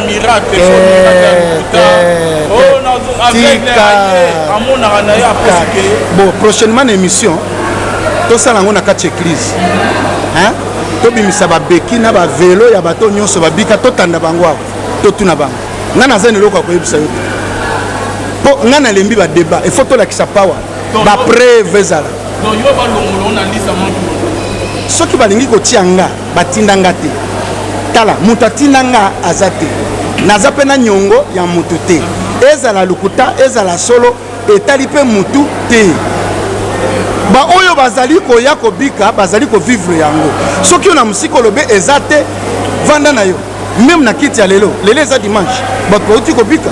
bon prochainement na émission tosala yango na kati église tobimisa babeki na bavelo ya bato nyonso babika totanda bango awa totuna bango ngai naza na eloko ya koyebisa yo te mpo ngai nalembi badeba efo tolakisa pawa bapreve ezala soki balingi kotia nga batinda nga te tala moto atinda nga aza te naza mpe na nyongo ya motu te ezala lokuta ezala solo etali mpe motu te ba oyo bazali koya kobika bazali kovivre yango soki yo na musika olobe eza te vanda na yo même na kiti ya lelo eza dimanche bato bauti kobika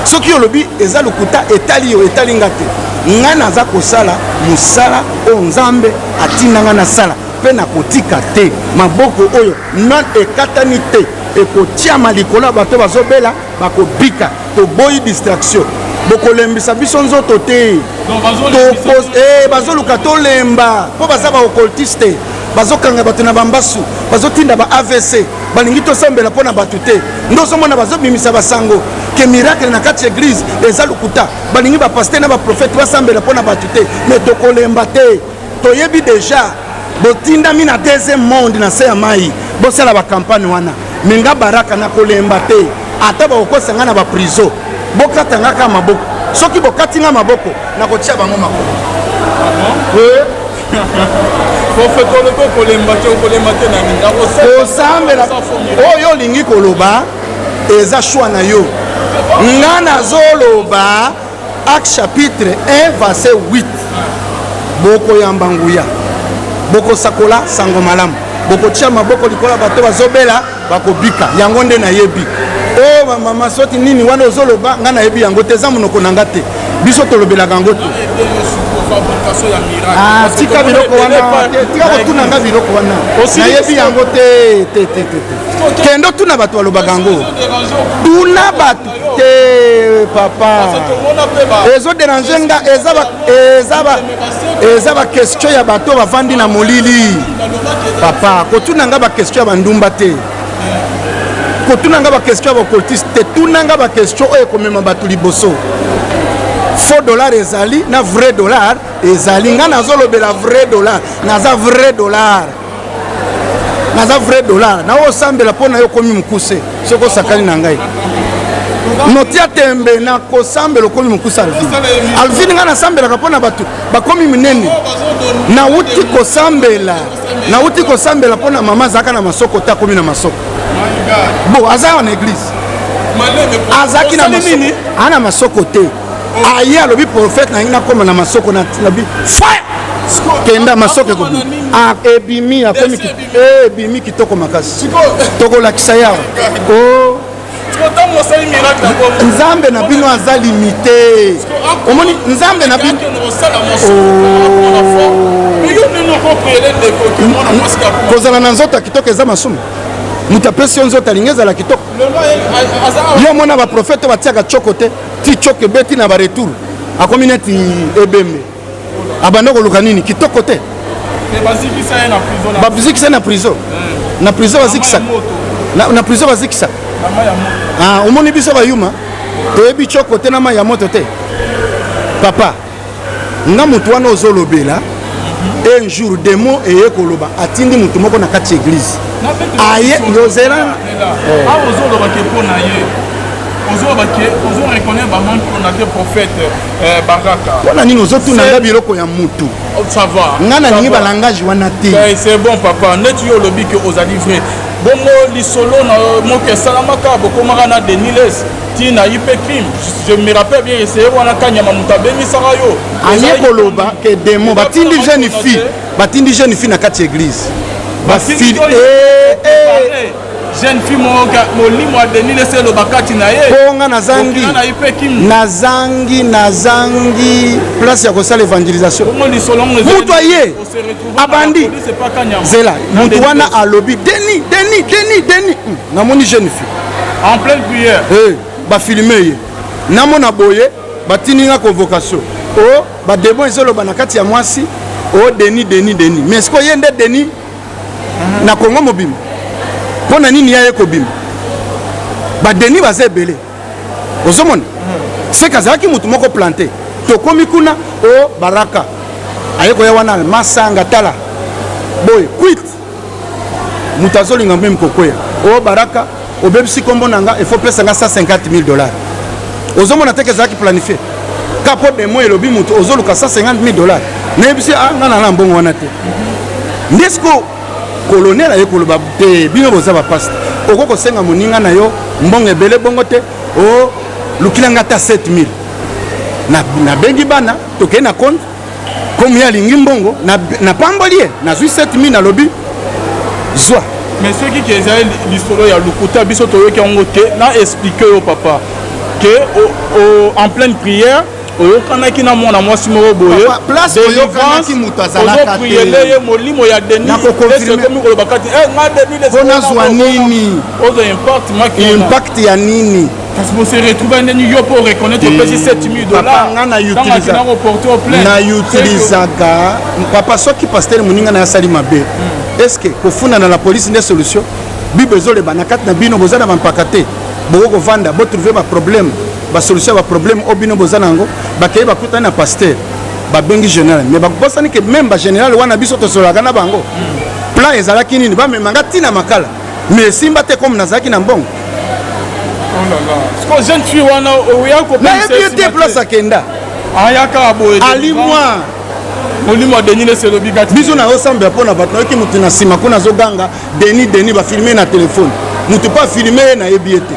soki olobi eza lokuta etali yo etali nga te nga naza kosala mosala oyo nzambe atinda nga nasala mpe nakotika te maboko oyo non ekatani te ekotiama likolo ya bato bazobela bakobika toboyi distraction bokolembisa biso nzoto te bazoluka tolemba mpo baza baocultiste bazokanga bato na bambasu bazotinda ba AVC balingi tosambela mpo na bato te ndozomona bazobimisa basango ke miracle na kati église eza lokuta balingi bapaster na baprofete basambela mpo na bato te me tokolemba te toyebi deja botindami na deuxième monde na se ya mai bosala bakampagne wana menga baraka na kolemba te ata bakokosanga na baprizo bokatanga ka maboko soki bokatinga maboko nakotia bango makolo kosambela oyo olingi koloba eza shwa na yo nga nazoloba Acte chapitre 1 verset 8 bokoyamba nguya bokosakola sango malamu bokotia maboko likolo bato bazobela bakobika yango nde nayebi o mama soti nini wana ozoloba nga nayebi yango te eza monoko na nga te biso tolobelaka yango te tika biloko wana tika kotuna nga biloko wana nayebi yango te kendo tuna bato balobaka yango tuna bato te papa ezoderange nga eza bakestio ya bato bavandi na molili papa kotuna nga bakestio ya bandumba te kotuna nga bakestio ya bacultiste te tuna nga bakestio oyo ekomema bato liboso faux dollar ezali na vrai dollar ezali nga nazolobela vrai dollar naza vrai dollar na osambela mpo na yo komi mokuse soki osakani na ngai notia tembe na kosambela okomi mokuse alvin nga nasambelaka mpo na bato bakomi minene nauti kosambela mpo na mama azalaka na masoko te akomi na masoko bo aza wana église azalaki na masoko te aye alobi prophète na ngi nakoma na masoko na bi fire kenda masoko ekobi ebimi kitoko makasi tokolakisa yawa nzambe na bino aza limité omoni nzambe na bino kozala na nzoto ya kitoko eza masumu moto apesi yo nzoto alingi ezala kitoko yo mona baprofete batiaka tshoko te ti tshoko ebeti na baretour akomi neti ebembe abanda koluka nini kitoko te bazikisa ye na prison na prison bazikisa omoni biso bayuma toyebi tshoko te na mai ya moto te papa nga moto wana ozolobela un jour demo eye koloba atindi moto moko na kati ya église aye yozela ozolobaki mpo na ye ozoreconnaitre bamambre na te prophète baraka mpona nini ozotunanga biloko ya mutu nga nalingi balangage wana te c'est bon papa neti yo olobi ke ozali vrai bongo lisolo na moke esalamaka bokomaka na deniles tina yipe crime je me rappelle bien essaye wana kanyama moto abemisaka yo aye koloba ke demo batindi jeune fille na kati ya église jeune fille molimo adenile selo bakati na ye ponga nazangi place ya kosala evangelisation mutu aye abandi zela mutu wana alobi deni namoni jeune fille en pleine prière bafilme ye namona boye batininga convocation o bademo ezoloba na kati ya mwasi o deni mais siko ye nde deni na kongo mobima mpo na nini yaye kobima badeni baza ebele ozomona seke azalaki motu moko plante tokomi kuna o baraka aye koya wana masanga tala boye kwit moto azolinga meme kokwea o baraka obebisi kombo na nga efo pesanga $150,000 ozomona teke ezalaki planifie ka po demo elobi moto ozoluka $150,000 nayebisi nga na mbongo wana te ndesiko colonel aye koloba te bino boza bapaste oko kosenga moninga na yo mbongo ebele bongo te o lukilanga ata 7,000 nabengi bana tokei na compte comme ya lingi mbongo na pambolier na zui 7000 na lobby zwa mais ceux qui ezali lisolo ya lokuta biso toyoki yango te na expliquer au papa que en pleine prière oyokanaki na mwana mwasi moko boye place oyokanaki mutu azalaka te ye molimo ya Denis ekomi kolobaka te nga Denis mpona zwa nini ozo impact ya nini parce que se retrouver ndeni yo pour reconnaître pesi 7000 dollars na utilizaka papa soki pasteur moninga na yasali mabe est-ce que kofunda na la police nde solution bible ezoleba na kati na bino boza na bampaka te bokovanda botrouve baproblème basolution ya baproblème oyo bino boza nango bakei bakutani na pasteur babengi général mais bakobosani ke même bagénéral wana biso tosololaka na bango plan ezalaki nini bamemanga ntina makala mais esimba te comme nazalaki na mbongo jeune fille wana nayebi te place akenda alimwa molimo Denis leselobi gati biso na osambela mpona bato nayoki motu na nsima kuna azoganga Denis bafilme na telefone motu mpo afilme ye nayebi ye te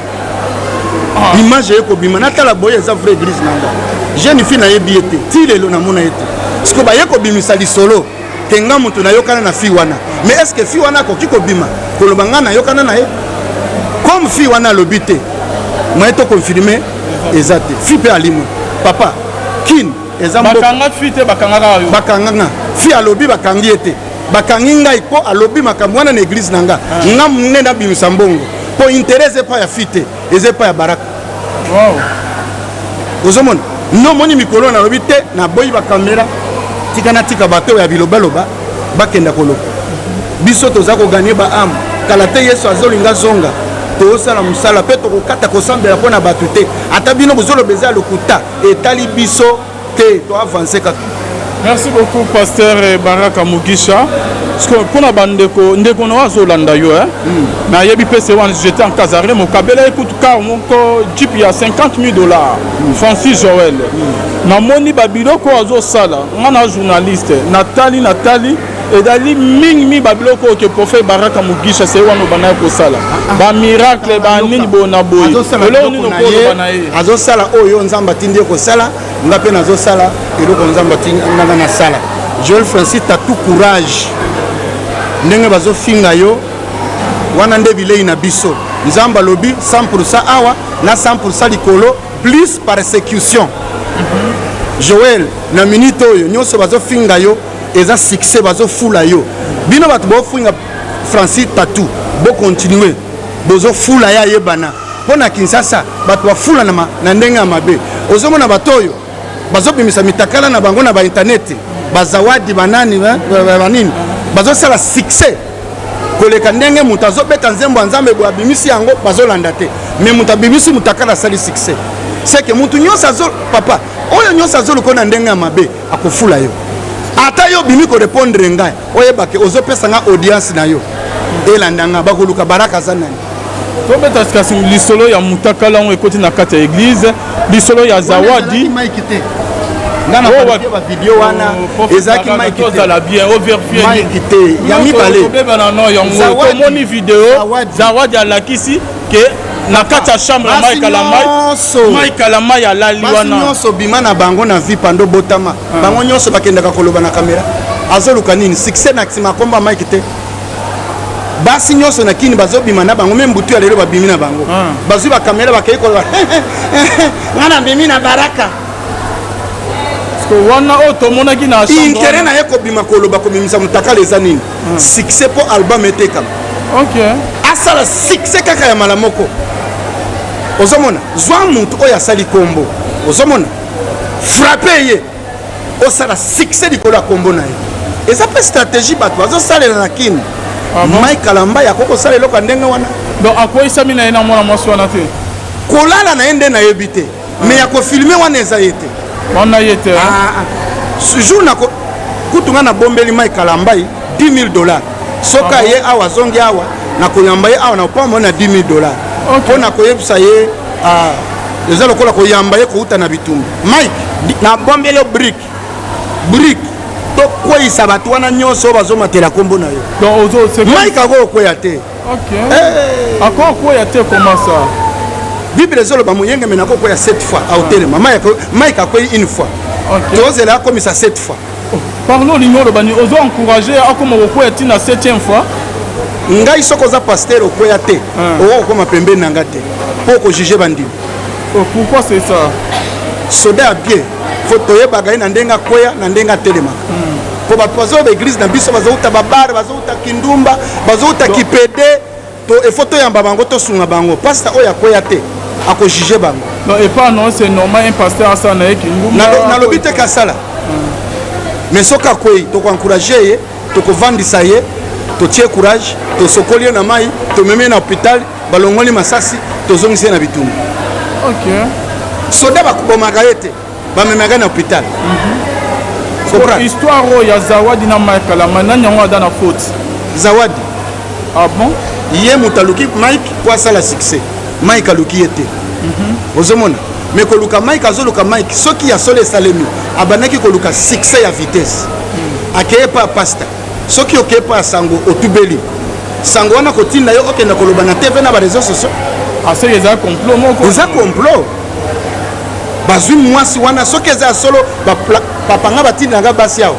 image ekobima natala boye eza vrai église nanga jeune fille nayebi ye te ti lelo namona ye te parceke baye kobimisa lisolo ke nga motu nayokana na fille wana mais est ce que fille wana akoki kobima koloba nga nayokana na ye comme fille wana alobi te moye tokonfirme eza te fille mpe alimwe papa kine bakanganga fi alobi bakangi ye te bakangi ngai mpo alobi makambo wana na église na nga nga nde nabimisa mbongo mpo intere eza epa ya fi te eza epa ya baraka ozomona nomoni mikolo nalobi te naboyi bakamera tika na tika bato ya bilobaloba bakenda koloba biso toza koganye baame kala te yesu azolinga zonga tozosala mosala mpe tokokata kosambela mpo na bato te ata bino bozoloba eza ya lokuta etali biso te to avancer kaka. Merci beaucoup pasteur Baraka Mugisha. Parce que pour na bandeko ndeko no azolanda yo na yebi pese wan j'étais en Casare mon kabela écoute car mon jeep ya 50 000 $. Francis Joël. Na moni babiloko azosala ngana journaliste Nathalie et dali mingi babiloko ke prophète Baraka Mugisha c'est wano bana ko sala. Ba miracle ba nini bona boy. Lelo ni no ko bana ye. Azosala oyo nzamba tindi ko sala ngape nazosala eloko nzamba tinga na sala. Joël Francis t'as tout courage. Ndenge bazofinga yo wana nde bilei na biso nzamba lobi 100% awa na 100% likolo plus persécution. Joël na minute oyo nyonso bazofinga yo eza succès bazofula yo bino bato bofinga Francis Tatou bo continuer bozofula ya yebana pona Kinshasa bato bafula na ndenge ya mabe ozomona bato oyo bazobimisa mitakala na bango na ba internet bazawadi banani banini bazosala succès koleka ndenge mutu azobeta nzembo ya nzambe bo abimisi yango bazolanda te mais mutu abimisi mutakala asali succès c'est que mutu nyonso papa oyo nyonso azoloko na ndenge ya mabe akofula yo ata yo bimi korepondre ngai oyebake ozopesa nga audience na yo elandanga bakoluka baraka za nani tobeta sikasi lisolo ya mutakala on ekoti na kati ya église lisolo ya zawadi ngana ba video wana ezaki Mike tozala bien overfier Mike te ya mibale tobeba na no yango tomoni video zawadi alakisi ke na kati ya chambre ya Mike Kalamai ya lali wana nyonso bima na bango na vie pando botama bango nyonso bakendaka koloba na kamera azoluka nini succès na kisima komba Mike te basi nyonso na kini bazobima na bango même butu ya lelo babimi na bango bazwi ba kamera bakei koloba ngana bimi na baraka wana otomonaki na chambre intérêt na ye kobima koloba kobimisa mutakala eza nini succès po album etekama asala succès kaka ya mala moko ozomona zwa mutu oyo asali kombo ozomona frappe ye osala succès likolo ya kombo na ye eza mpe stratégie bato bazosalela na kini Mike Kalamai akoko sala eloko ya ndenge wana donc akoyisami na ye na mwana mwasi wana te kolala na ye nde nayebi te mais ya kofilme wana eza ye te wana ye te jour na kutunga na bombeli Mike Kalamai 10 000 $. soka ye awa zongi awa na koyamba ye awa na opamba na 10 000 $. Mpo na koyebisa ye eza lokola koyamba ye kouta na bitumba Mike na bombeli brick tokweyisa bato wana nyonso bazomatela kombo na yo Mike akokweya te akokweya te comment ça Bible ezoloba moyenge mena akokweya 7 fois aotelema Mike akwei une fois tozela akomisa 7 fois Parlons de bani ozo encourager à comme au tina 7e fois. Ngai soko za pasteur okoya te. O ko mapembe nanga te. Pour juger bandi. Pourquoi c'est ça? Soda bien. Faut toyer bagayi na ndenga koya na ndenga telema. Pour bazo l'église na biso bazo uta babar, bazo uta kindumba, bazo uta kipede. To e photo ya bango to sunga bango. Pasteur oya koya te. Ako juger bango. Non et pas non c'est normal un pasteur ça na kindumba. Na lobite kasala. Mais soka koyi to ko encourager ye, to ko vandisa ye, to tie courage, to sokoli na mai, to meme na hôpital, balongoli masasi, to zongisi na bitumba. OK. Soda bakubomaka ye te, bamemaka na hôpital. Histoire ya Zawadi na Mike Kalama nani yango ada na faute. Zawadi. Ah bon? Ye mutaluki Mike pour ça la succès. Mike aluki était. Ozomona. Mais koluka Mike azoluka Mike soki ya sole salemi abanaki koluka succès ya vitesse. Akeye pa pasta. Soki okeye pa sango otubeli. Sango wana kotinda yo okenda koloba na TV na ba réseaux sociaux. Ah c'est les complot moko. Les complot. Bazui mwasi wana soki eza solo papanga batindanga basi yao.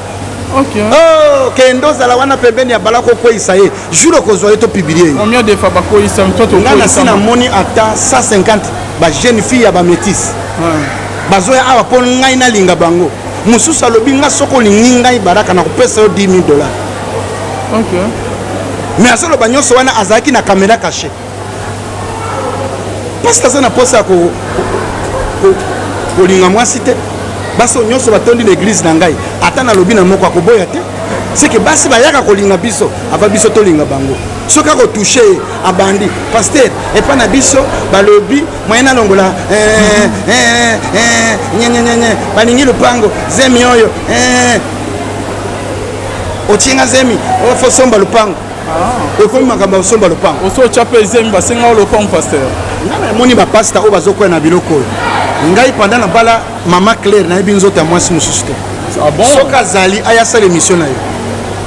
OK. Oh, kendo zala wana pembeni ya balako ko isaye. Juro ko zoye to publier. Combien de fois bako isa toi to ko isa na moni ata 150 ba jeune fille ya ba métis. Bazoya awa pon ngai na linga bango. Mususu alobi nga soko lingi ngai baraka na kopesa yo $10,000. OK. Mais asolo banyoso wana azaki na caméra cachée. Parce que ça na posa ko kolinga mwasi te baso nyonso batondi l'église na ngai ata na lobi na moko akoboya te c'est que basi bayaka kolinga biso ava biso tolinga bango soki akotouche abandi pasteur epa na biso balobi moyen alongola balingi lupango zemi oyo otienga zemi ofo somba lupango okomi makambo osomba lupango osotia mpe zemi basenga o lupango pasteur ngana moni bapasta oyo bazokwea na biloko oyo ngai pendant na bala mama Claire na yebi nzoto ya mwasi mosusu te soki azali ayasala émission na yo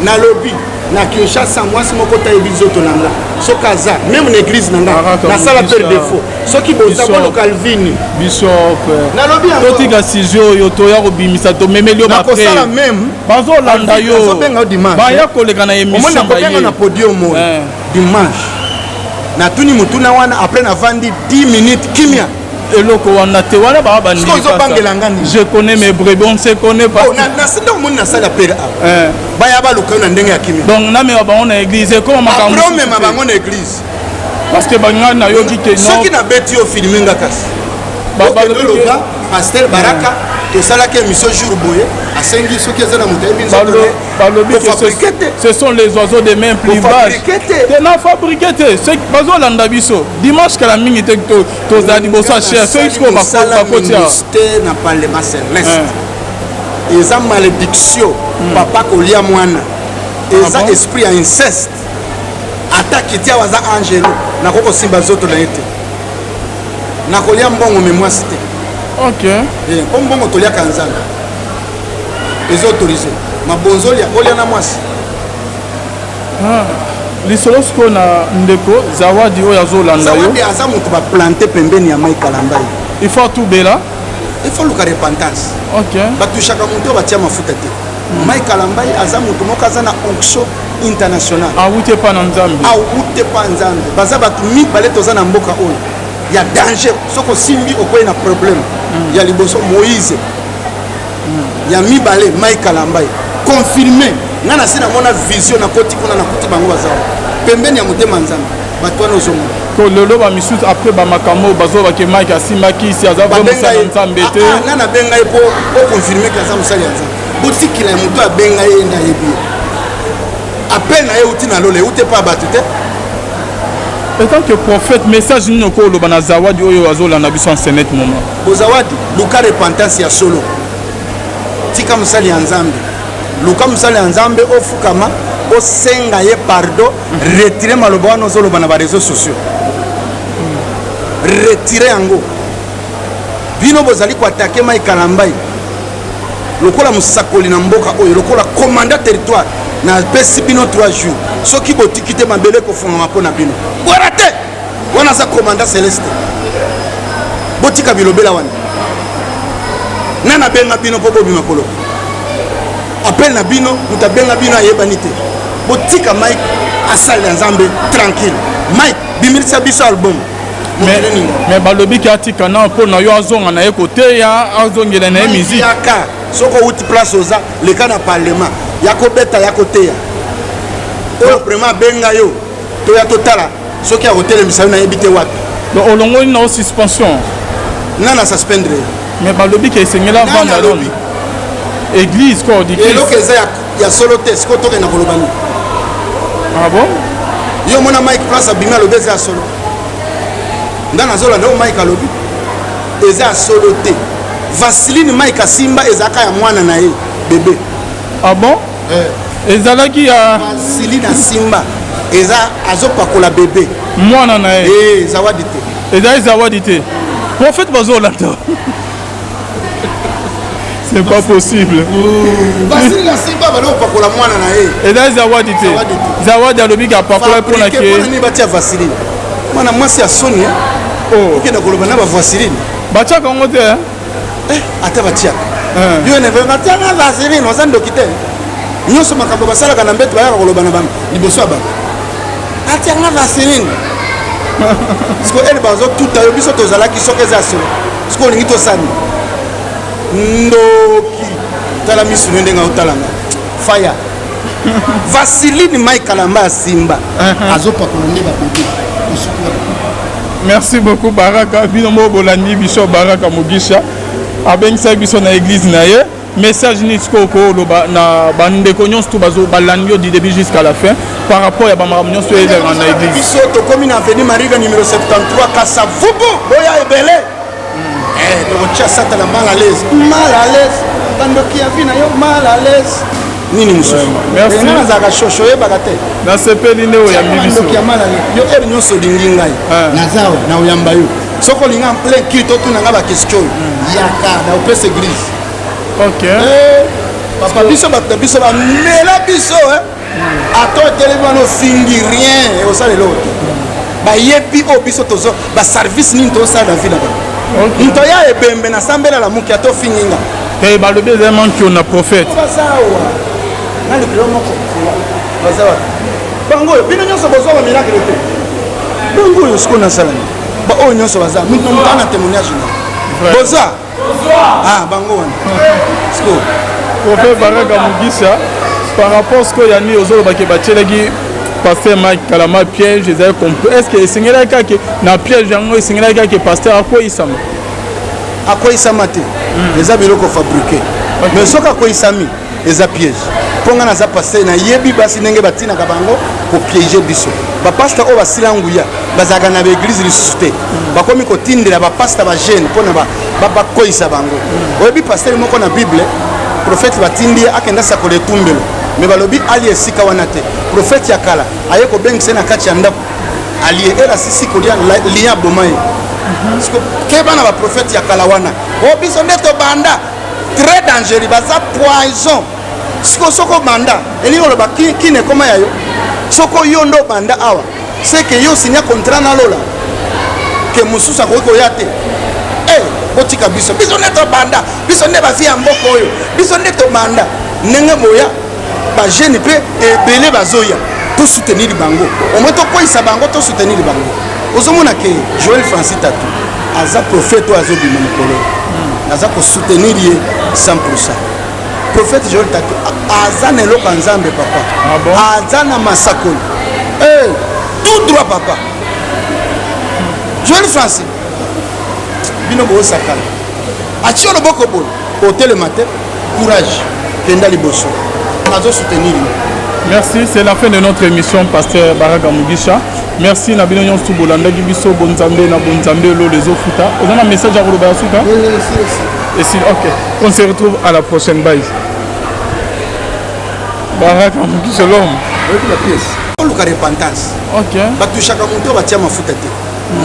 na lobi na Kinshasa mwasi moko tayebi nzoto na nga soki aza même na église na nga nasala per défaut soki boza bolo Calvin bishop na lobi yango totika sizio oyo toya kobimisa tomemeli yo bapre nakosala même bazolanda yo bazobenga yo dimanche baya koleka na émission nakobenga na podium oyo dimanche natuni mutuna wana après na vandi 10 minutes kimia eloko wana te wana ba bandi je connais mes brebis on se connaît pas na senda ko mona sala pera ba ya ba luka na ndenge ya kimi donc na me ba on na église ko makambo problème ma bango na église parce que banga na yo ki te non soki na beti yo filmer ngakasi ba ba loka pasteur Baraka to sala ke émission jour boye asengi soki ezana muta ebinzo ce sont les oiseaux des mains plus basses te na fabriqué te c'est bazolanda biso dimanche kala mingi te to za liboso cher so isko ba kotia na parlement céleste eza malédiction papa kolia mwana eza esprit ya inceste attaque tia waza angelo na koko simba zoto na ete na kolia mbongo mémoire te OK comme mbongo tolia kanzanga les autorisés mabonzoli ya kolia na mwasi lisolo siko na ndeko Zawadi oyo azolanda yo Zawadi aza moto baplante pembeni ya Mike Kalamba il faut tout bela il faut luka repentance OK batushaka moto batia mafuta te Mike Kalamba aza moto moko aza na onction international awute pa na nzambe baza batu mibale toza na mboka oyo ya danger soko simbi okoye na problème ya liboso Moïse ya mibale Mike Kalamba confirmé ngana sina mona vision na koti kuna na kuti bango bazao pembeni ya motema nzambe bato wana ozomona ko lelo ba misusu après ba makambo bazo ba ke Mike asimaki si azaba musala nzambe te nana benga ipo o confirmer que aza musala nzambe botikila ya moto abenga ye na yebi appel na ye uti na lole ute pa bato te en tant que prophète message nino ko loba na Zawadi oyo azolanda biso en senet moment bo Zawadi luka repentance ya solo tika musali ya nzambe luka musali ya nzambe ofukama osenga ye pardon retirer maloba wana ozoloba na ba réseaux sociaux retirer yango bino bozali koatake Mike Kalamba lokola musakoli na mboka oyo lokola commandant territoire na pesi bino 3 jours soki botiki te mabele kofungama mpo na bino bwara te wana aza commandant céleste botika bilobela wana nana benga bino mpo bobima koloba appel na bino muta benga bino ayebani te botika Mike asali nzambe tranquille Mike bimirisa biso album mais balobi ki atika na po na yo azonga na ye côté ya azongela na musique yaka soko uti place oza le cas na parlement yako beta yako teya oyo vraiment benga yo to ya totala soki akotelemisa na yebite wapi donc olongoli na suspension nana suspendre mais balobi ki esengela vanda lobi église ko di et lo keza ya solo te siko to na kolobani ah bon yo mona Mike place abima lo beza solo ndana zola ndo Mike alobi eza solo te Vaseline Mike asimba ezaka ya mwana na ye bébé ah bon ezalaki ya Vaseline asimba eza azopakola bébé mwana na ye zawadi te eza zawadi te prophète bazolanda c'est pas possible Vaseline asimba balopakola mwana na ye eza zawadi te zawadi alobi ka pakola pona ke ni batia Vaseline mwana mwasi ya Sonia okenda koloba na ba Vaseline bachaka ngo te ata batia yo ne venga tanga Vaseline ozando kite nyoso makambo basalaka na mbeto bayaka koloba na bam liboso ya bato atianga Vaseline siko ele bazo tuta yo biso tozalaki soki eza solo siko olingi tosani ndoki tala misu ndenge otalanga fire Vaseline Mike Kalamba asimba azopakola nde babebe merci beaucoup Baraka bino mo bolandi biso Baraka Mugisha abengisa biso na église na ye message ni skoko loba na bandeko nyonso to bazo balandi du début jusqu'à la fin par rapport ya bamakambo nyonso eza na église biso to komi na avenue Mariga numéro 73 Kasavubu boya ebele donc tia sata la mal à l'aise bandoki ya vina yo mal à l'aise nini mususu merci nana zaka shosho yebaka te na sepeli nde oyambi biso bandoki ya mal à l'aise yo eri nyonso olingi ngai nazawa na oyamba yo soko olinga en plein cul totunanga bakestion yaka na opesa église ok papa biso bato na biso bamela biso ato etelemi wana ofingi rien osalelo te bayebi oyo biso tozo baservice nini tosala na vi na bato moto ya ebembe na sambela la muki atofinginga te balobi eza manki na prophète bazawa na likolo moko bazawa bango oyo bino nyonso bozwa bamiracle te bango oyo siko nasalani baoyo nyonso baza moto na témoignage na boza bango wana siko prophète Baraka Mugisha par rapport à ce que yani ozolobaki batielaki pasteur Mike Kalamba piège ezali compris est-ce que esengelaki kaka na piège yango esengelaki kaka pasteur akoyisama te eza biloko fabriqué mais soki akoyisami eza piège mpo nga naza pasteur nayebi basi ndenge batinaka bango kopiége biso bapasteur oyo basila nguya bazalaka na baeglise lisusu te bakomi kotindela bapasteur bagene mpona bakoyisa bango oyebi pasteur moko na bible prophète batindi ye akenda sakola etumbelo me balobi ali esika wana te prophète ya kala aye kobengisa na kati ya ndako alie elasisi kolia lia aboma ye keba na baprophète ya kala wana o biso nde tobanda très dangereux baza poison siko soko banda elingi oloba kine ekoma ya yo soko yo ndo banda awa seke yo sinya contrat na lola ke mosusu akoki koya te botika biso nde tobanda biso nde bavi ya mboka oyo biso nde tobanda ndenge boya bagene mpe ebele bazoya tosoutenir bango omoi tokweyisa bango tosoutenir bango ozomona ke Joel Francis Tatu aza prophète oyo azobima mokolo aza kosoutenir ye 100%. Prophète Joel Tatu aza na eloko ya nzambe papa aza na masakoli tout droit papa Joel Francis bino bosakala atie loboko boye otelema te courage kenda liboso azo soutenir. Merci, c'est la fin de notre émission pasteur Baraka Mugisha. Merci na bino nyonso bolanda biso bonzambe na bonzambe lo les ofuta. Vous avez un message à vous le suka? Et si OK, on se retrouve à la prochaine bye. Baraka Mugisha l'homme. Avec la pièce. On le repentance. OK. Batushaka muto batia mafuta te.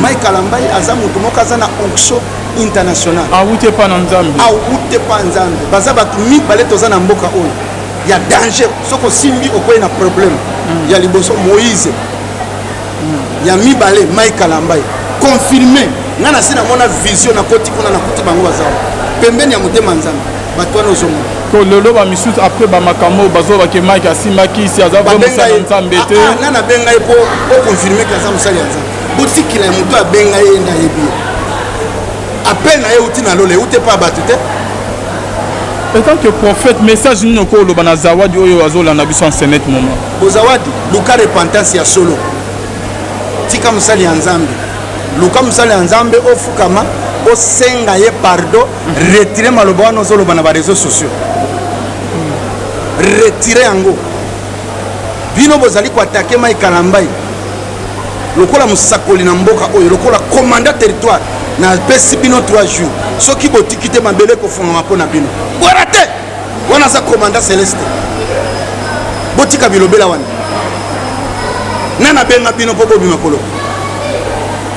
Mike Kalamba aza muto moko aza na onction international. Awute pa na nzambe. Awute pa nzambe. Baza batu mibale toza na mboka oyo. Ya danger soko simbi okoye na problème ya liboso Moïse ya mibale Mike Kalamba confirmé ngana sina mona vision na koti kuna na kuti bango bazawa pembeni ya motema nzambe bato wana ozomona lelo ba misusu après ba makambo bazo ba ke Mike asimaki si aza vraiment ça nzambe te nana benga ye pour confirmer que aza musali yanza botikila ya moto abenga ye na yebi appel na ye uti na lole ute pa batu te en tant que prophète message nino ko loba na zawadi oyo azolanda biso en senet moment bozawadi luka repentance ya solo tika musali ya nzambe luka musali ya nzambe ofukama osenga ye pardon retirer maloba wana ozoloba na ba réseaux sociaux retirer yango bino bozali koatake Mike Kalambai lokola musakoli na mboka oyo lokola commandant territoire na pesi bino 3 jours soki botiki te mabele kofungama mpo na bino bwara te wana aza commandant Celeste botika bilobela wana nana benga bino mpo bobima kolo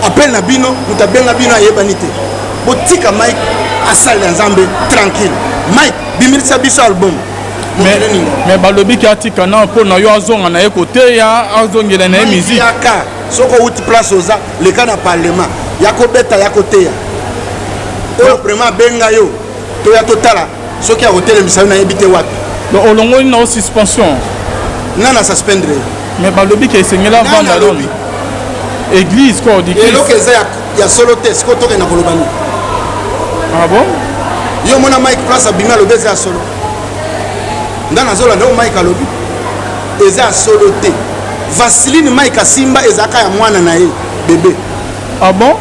appel na bino muta benga bino ayebani te botika Mike asali ya nzambe tranquille Mike bimirisa biso album mais balobi ki atika na mpo na yo azonga na ye kote ya azongela na ye musique yaka soko uti place oza leka na parlement yako beta yako teya oyo vraiment benga yo to ya totala soki akotelemisa yo na yebi te wapi donc olongoli na suspension nana suspendre mais balobi ki esengela vanda lobi église ko di eloko eza ya solo te siko toke na kolobani ah bon yo mona Mike place abimi alobi eza ya solo nga nazolanda oyo Mike alobi eza ya solo te Vaseline Mike asimba ezaka ya mwana na ye bebe ah bon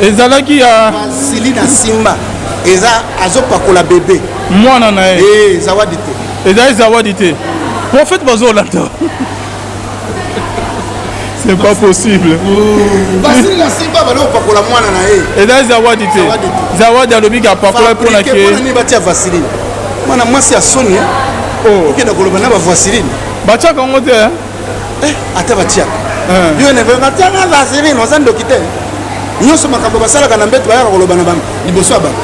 ezalaki ya Vaseline asimba eza azopakola bebe mwana na ye zawadi te ezali zawadi te prophète bazolanda c'est pas possible Vaseline asimba balopakola mwana na ye ezali zawadi te zawadi alobi ka pakola mpona ke nani batia Vaseline mwana mwasi ya soni okenda koloba na ba Vaseline batiaka yango te ata batiaka yo nevenga tianga Vaseline oza ndoki te nyonso makambo basalaka na mbeto bayaka koloba na liboso ya bato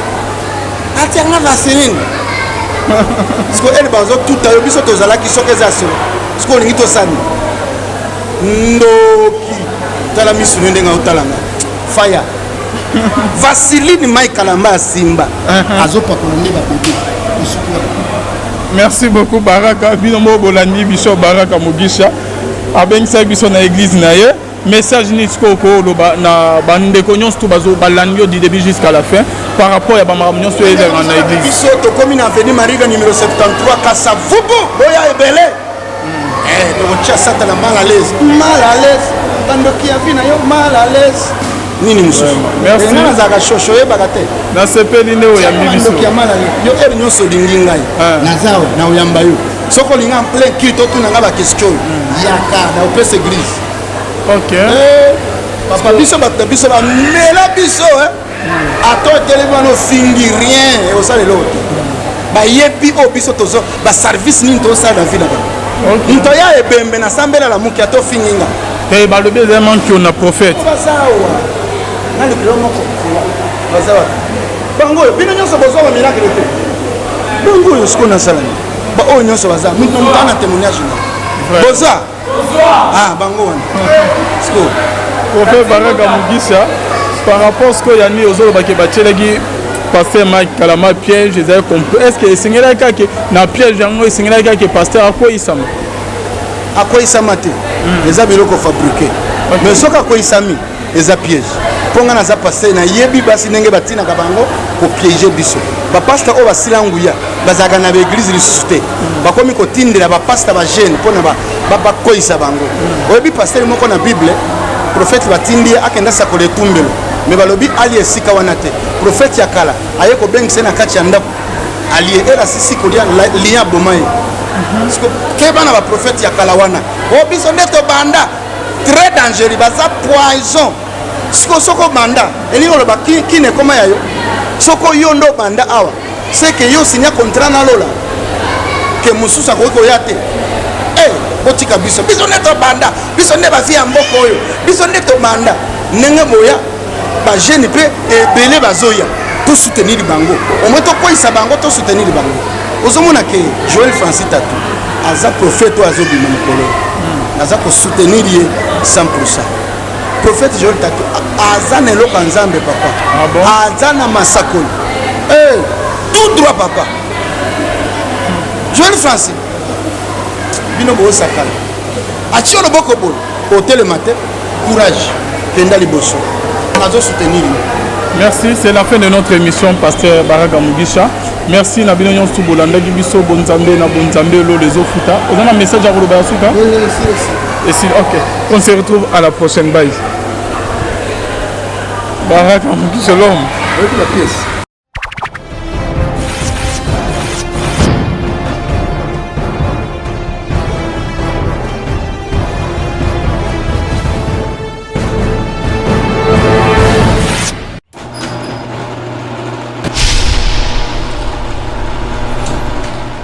atianga Vaseline siko ele bazotuta yo biso tozalaki soki eza solo siko olingi tosani ndoki tala misuni ndenge otalanga faya Vaseline Mike Kalamba asimba azopakola nde babebe merci beaucoup Baraka bino mo bolandi biso Baraka Mugisha abengisa biso na église na ye message ni skoko loba na bandeko nyonso to bazo balandi du début jusqu'à la fin par rapport ya bamakambo nyonso ezala na église biso tokomi na avenue Mariga numéro 73 Kasavubu boya ebele tokotia sata na mal à l'aise bandoki ya vi na yo mal à l'aise nini mosusu merci nga nazalaka shosho oyebaka te nasepeli nde oyambi biso bandoki ya mal à l'aise yo ere nyonso olingi ngai naza na oyamba yo soki olingi en plein culte otunanga baquestion yaka na opesa église ok papa biso bato na biso bamela biso ato etelemi wana ofingi rien osalelo te bayebi oyo biso tozo baservice nini tozosala na vi na bango moto ya ebembe nasambela la moki ato ofinginga te balobi eza manki na prophète bazawa na likolo moko bazawa bango oyo bino nyonso bozwa bamiracle te bango oyo sikoyo nasalani baoyo nyonso baza moto na témoignage na boza bango wana sikoyo prophète Baraka Mugisha par rapport à ce que yani ozolobaki batielaki pasteur Mike Kalamba piège ezali compris est-ce que esengelaki kaka na piège yango esengelaki kaka pasteur akoyisama te eza biloko fabriqué mais soki akoyisami eza piège mpo nga naza pasteur nayebi basi ndenge batinaka bango kopiége biso bapasteur oyo basila nguya bazalaka na baeglise lisusu te bakomi kotindela bapasteur bajeune mpona bakoyisa bango oyebi pasteur moko na bible prophète batindi ye akenda sakola etumbelo me balobi ali esika wana te prophète ya kala aye kobengisa na kati ya ndako alie elasisi kolia lia aboma ye keba na baprophète ya kala wana o biso nde tobanda très dangereux baza poison siko soko banda elingi oloba kine ekoma ya yo soko yo ndo banda awa seke yo sinya contrat na lola ke mosusu akoki koya te botika biso nde tobanda biso nde bavi ya mboka oyo biso nde tobanda ndenge boya bajeune mpe ebele bazoya tosoutenir bango omwe tokweyisa bango tosoutenir bango ozomona ke Joel Francis Tatu aza prophète oyo azobima mokolo aza kosoutenir ye 100%. Prophète Joel Tatu aza na eloko ya nzambe papa aza na masakoli tout droit papa Joël Francis bino bo sakala achi loboko bol hôtel le matin courage kenda liboso nazo soutenir. Merci, c'est la fin de notre émission, Pasteur Baraga Mugisha. Merci, Nabino Nyon Souboulanda, Gibiso, Bonzambe, Nabonzambe, les Ofuta. Vous avez un message à vous le Souka? Oui, et si, ok. On se retrouve à la prochaine. Bye. Baraga Mugisha, l'homme. Avec la pièce.